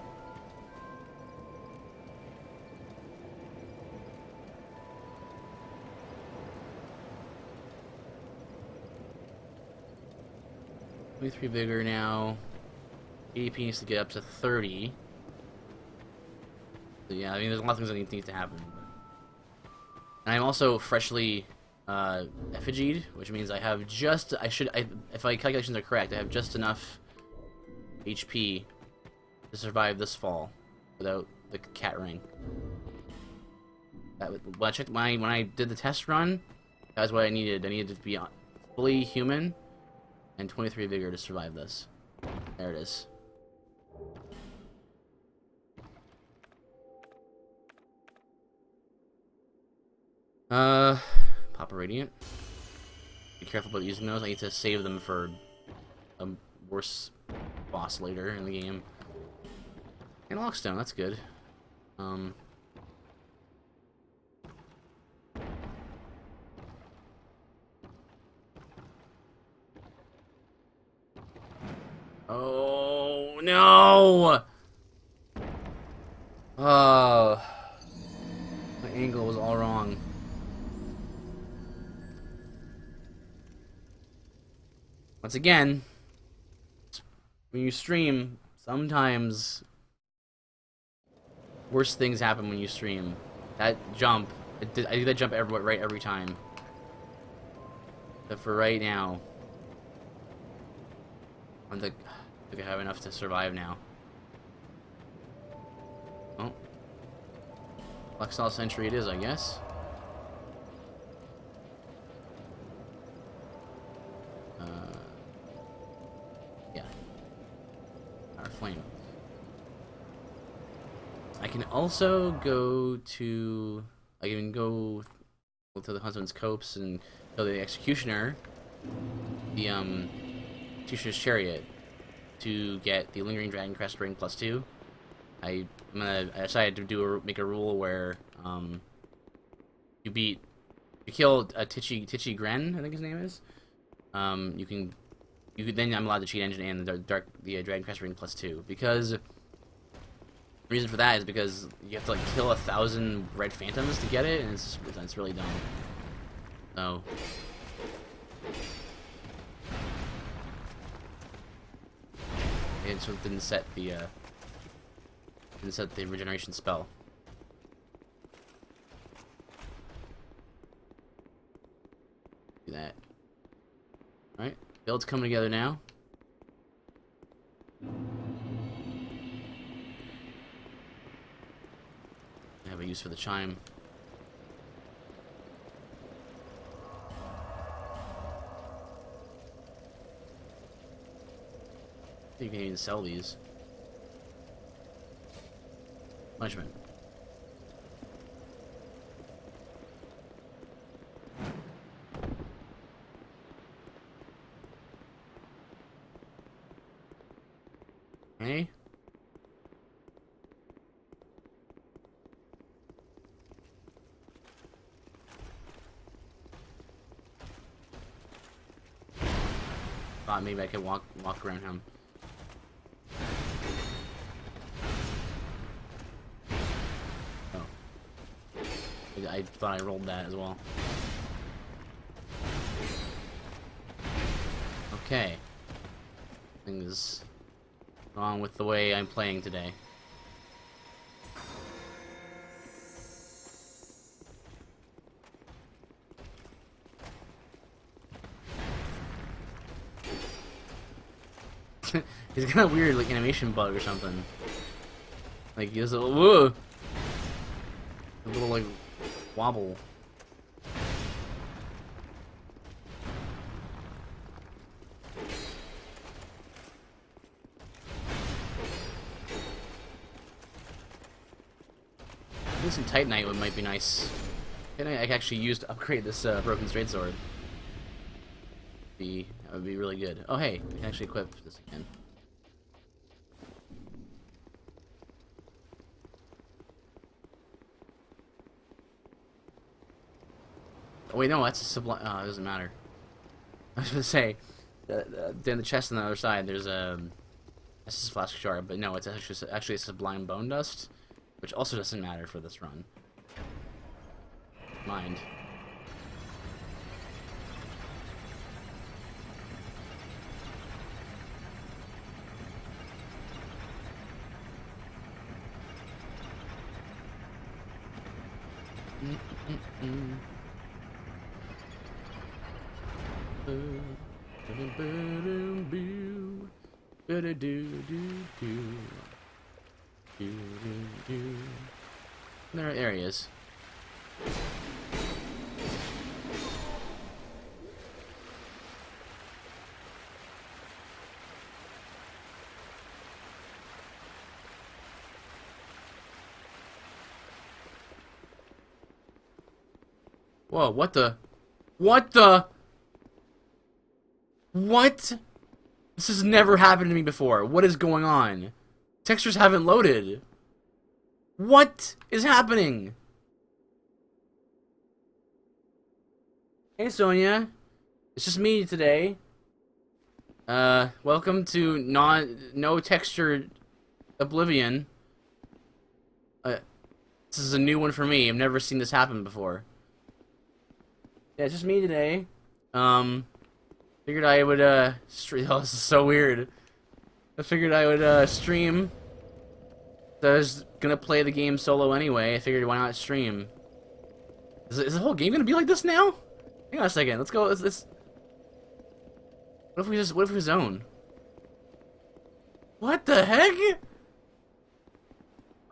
23 vigor now. AP needs to get up to 30. So yeah, I mean, there's a lot of things that need to happen. And I'm also freshly effigied, which means I have just, if my calculations are correct, I have just enough HP to survive this fall without the cat ring. When I did the test run, that's what I needed. I needed to be fully human and 23 vigor to survive this. There it is. Pop a radiant. Be careful about using those. I need to save them for a worse boss later in the game. And lockstone, that's good. Oh no! Oh, my angle was all wrong. Once again, when you stream, sometimes worse things happen when you stream. That jump, I do that jump every time. But for right now, I think I have enough to survive now. Oh, Luxal Sentry it is, I guess. Yeah. Our flame. I can also go to. I can go to the Huntsman's Copse and go to the Executioner. The Executioner's Chariot to get the Lingering Dragon Crest ring +2. I decided to make a rule where you kill a Titchy Gren, I think his name is. Then I'm allowed to cheat engine and the Dragon Crest ring +2, because the reason for that is because you have to like kill 1,000 red phantoms to get it, and it's really dumb. So. It sort of didn't set the regeneration spell. Do that. All right, build's coming together now. I have a use for the chime. You can even sell these. Punishment. Okay. Thought maybe I could walk around him. I thought I rolled that as well. Okay. Things wrong with the way I'm playing today. He's got a weird like animation bug or something. Like he has a little like wobble. I think some Titanite might be nice. Titanite I can actually use to upgrade this broken straight sword. That would be really good. Oh hey, I can actually equip this again. Oh, wait, no, that's a sublime. Oh, it doesn't matter. I was gonna say, in the chest on the other side, there's a Estus Flask Shard, but no, it's actually a Sublime Bone Dust, which also doesn't matter for this run. Mind. Mm-mm. There he is. Whoa, what the? What the? What? This has never happened to me before. What is going on? Textures haven't loaded. What is happening? Hey, Sonia. It's just me today. Welcome to no texture Oblivion. This is a new one for me. I've never seen this happen before. Yeah, it's just me today. Figured I would, stream. Oh, this is so weird. I figured I would, stream. So I was gonna play the game solo anyway. I figured why not stream? Is the whole game gonna be like this now? Hang on a second. Let's go. Let's. What if we zone? What the heck?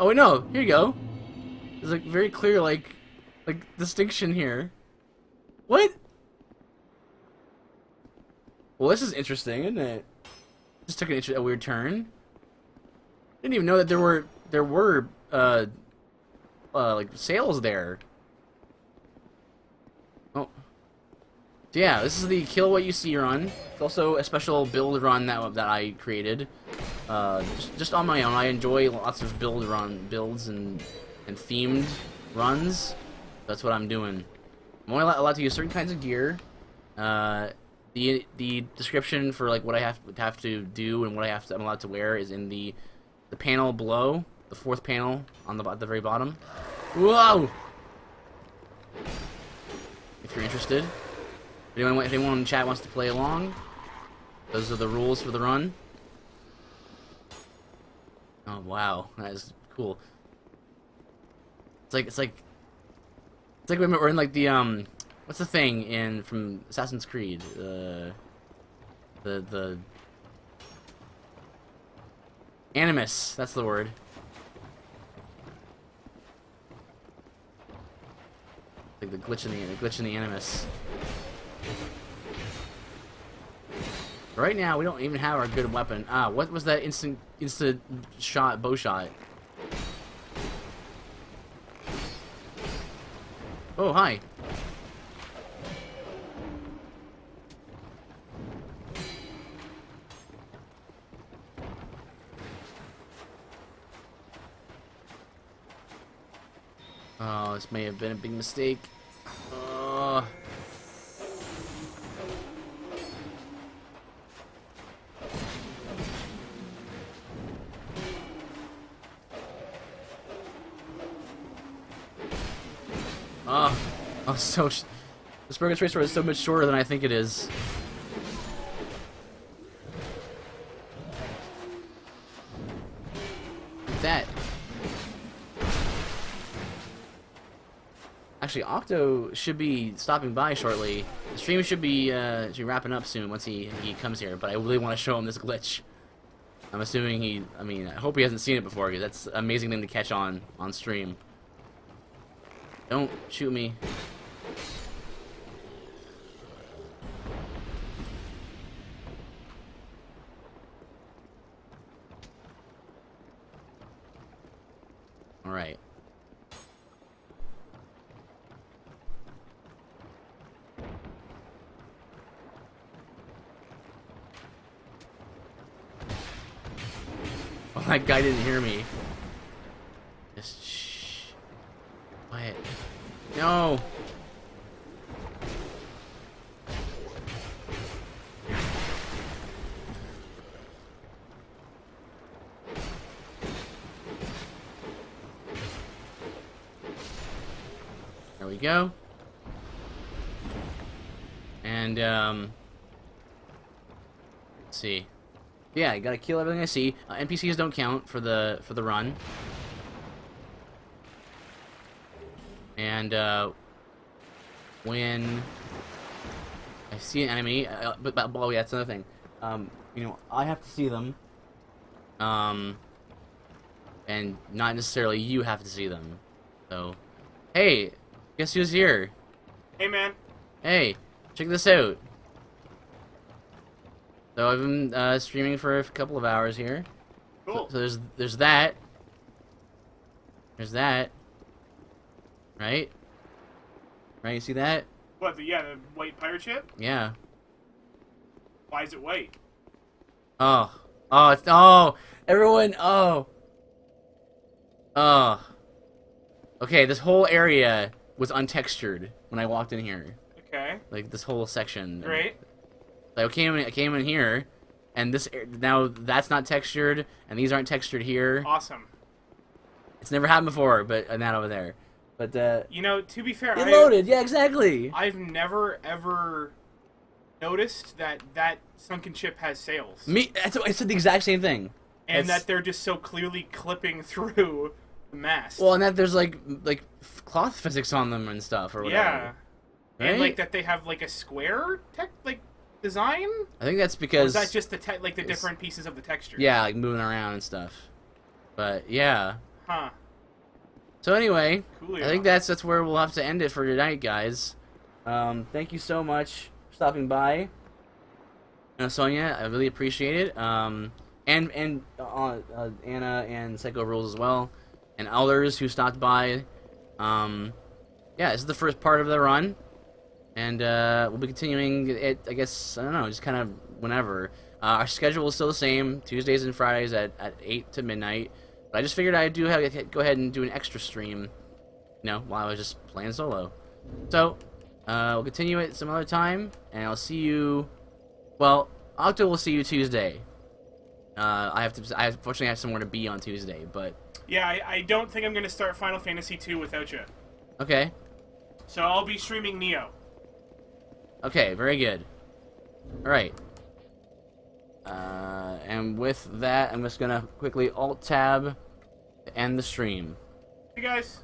Oh wait, no. Here you go. There's like very clear like distinction here. What? Well, this is interesting, isn't it? Just took a weird turn. Didn't even know that there were like sales there. Oh. So yeah, this is the Kill What You See run. It's also a special build run that I created. Just on my own. I enjoy lots of builds and themed runs. That's what I'm doing. I'm only allowed to use certain kinds of gear. The description for like what I have to do and what I'm allowed to wear is in the panel below, the fourth panel at the very bottom. Whoa! If you're interested, if anyone in chat wants to play along, those are the rules for the run. Oh wow, that is cool. It's like when we're in like the what's the thing from Assassin's Creed? The Animus, that's the word. Like the glitch in the Animus. Right now we don't even have our good weapon. Ah, what was that instant shot, bow shot? Oh, hi. Oh, this may have been a big mistake. Oh, this Broken Tracer is so much shorter than I think it is. Look at that. Actually, Octo should be stopping by shortly. The stream should be wrapping up soon once he comes here, but I really want to show him this glitch. I'm assuming I hope he hasn't seen it before, because that's an amazing thing to catch on stream. Don't shoot me. Alright. Well, that guy didn't hear me. Just shh. Quiet. No! There we go. And, let's see. Yeah, you gotta kill everything I see. NPCs don't count for the run. And, when I see an enemy, but oh yeah, that's another thing. You know, I have to see them, and not necessarily you have to see them. So, hey, guess who's here? Hey, man. Hey, check this out. So I've been streaming for a couple of hours here. Cool. So there's that. There's that. Right? Right, you see that? What, the white pirate ship? Yeah. Why is it white? Oh. Oh, oh! Everyone, oh! Oh. Okay, this whole area was untextured when I walked in here. Okay. Like, this whole section. Great. I came in here, and now that's not textured, and these aren't textured here. Awesome. It's never happened before, but not over there. But You know, to be fair, it loaded. Yeah, exactly. I've never ever noticed that sunken ship has sails, I said the exact same thing. and that they're just so clearly clipping through the mast. Well, and that there's like cloth physics on them and stuff or whatever. yeah, Right? and like that they have like a square design. I think that's Or because is that just the different pieces of the texture? yeah, like moving around and stuff. But yeah. Huh. So anyway, Coolio. I think that's where we'll have to end it for tonight, guys. Thank you so much for stopping by, Sonia. I really appreciate it. And Anna and Psycho Rules as well, and others who stopped by. Yeah, this is the first part of the run, and we'll be continuing it. I guess I don't know, just kind of whenever. Our schedule is still the same: Tuesdays and Fridays at 8 to midnight. But I just figured I'd go ahead and do an extra stream, while I was just playing solo. So, we'll continue it some other time, and I'll see you. Well, Octo will see you Tuesday. I unfortunately have somewhere to be on Tuesday, but Yeah, I don't think I'm gonna start Final Fantasy 2 without you. okay, So I'll be streaming Neo. okay, very good. All right. And with that, I'm just gonna quickly Alt-Tab to end the stream. Hey guys.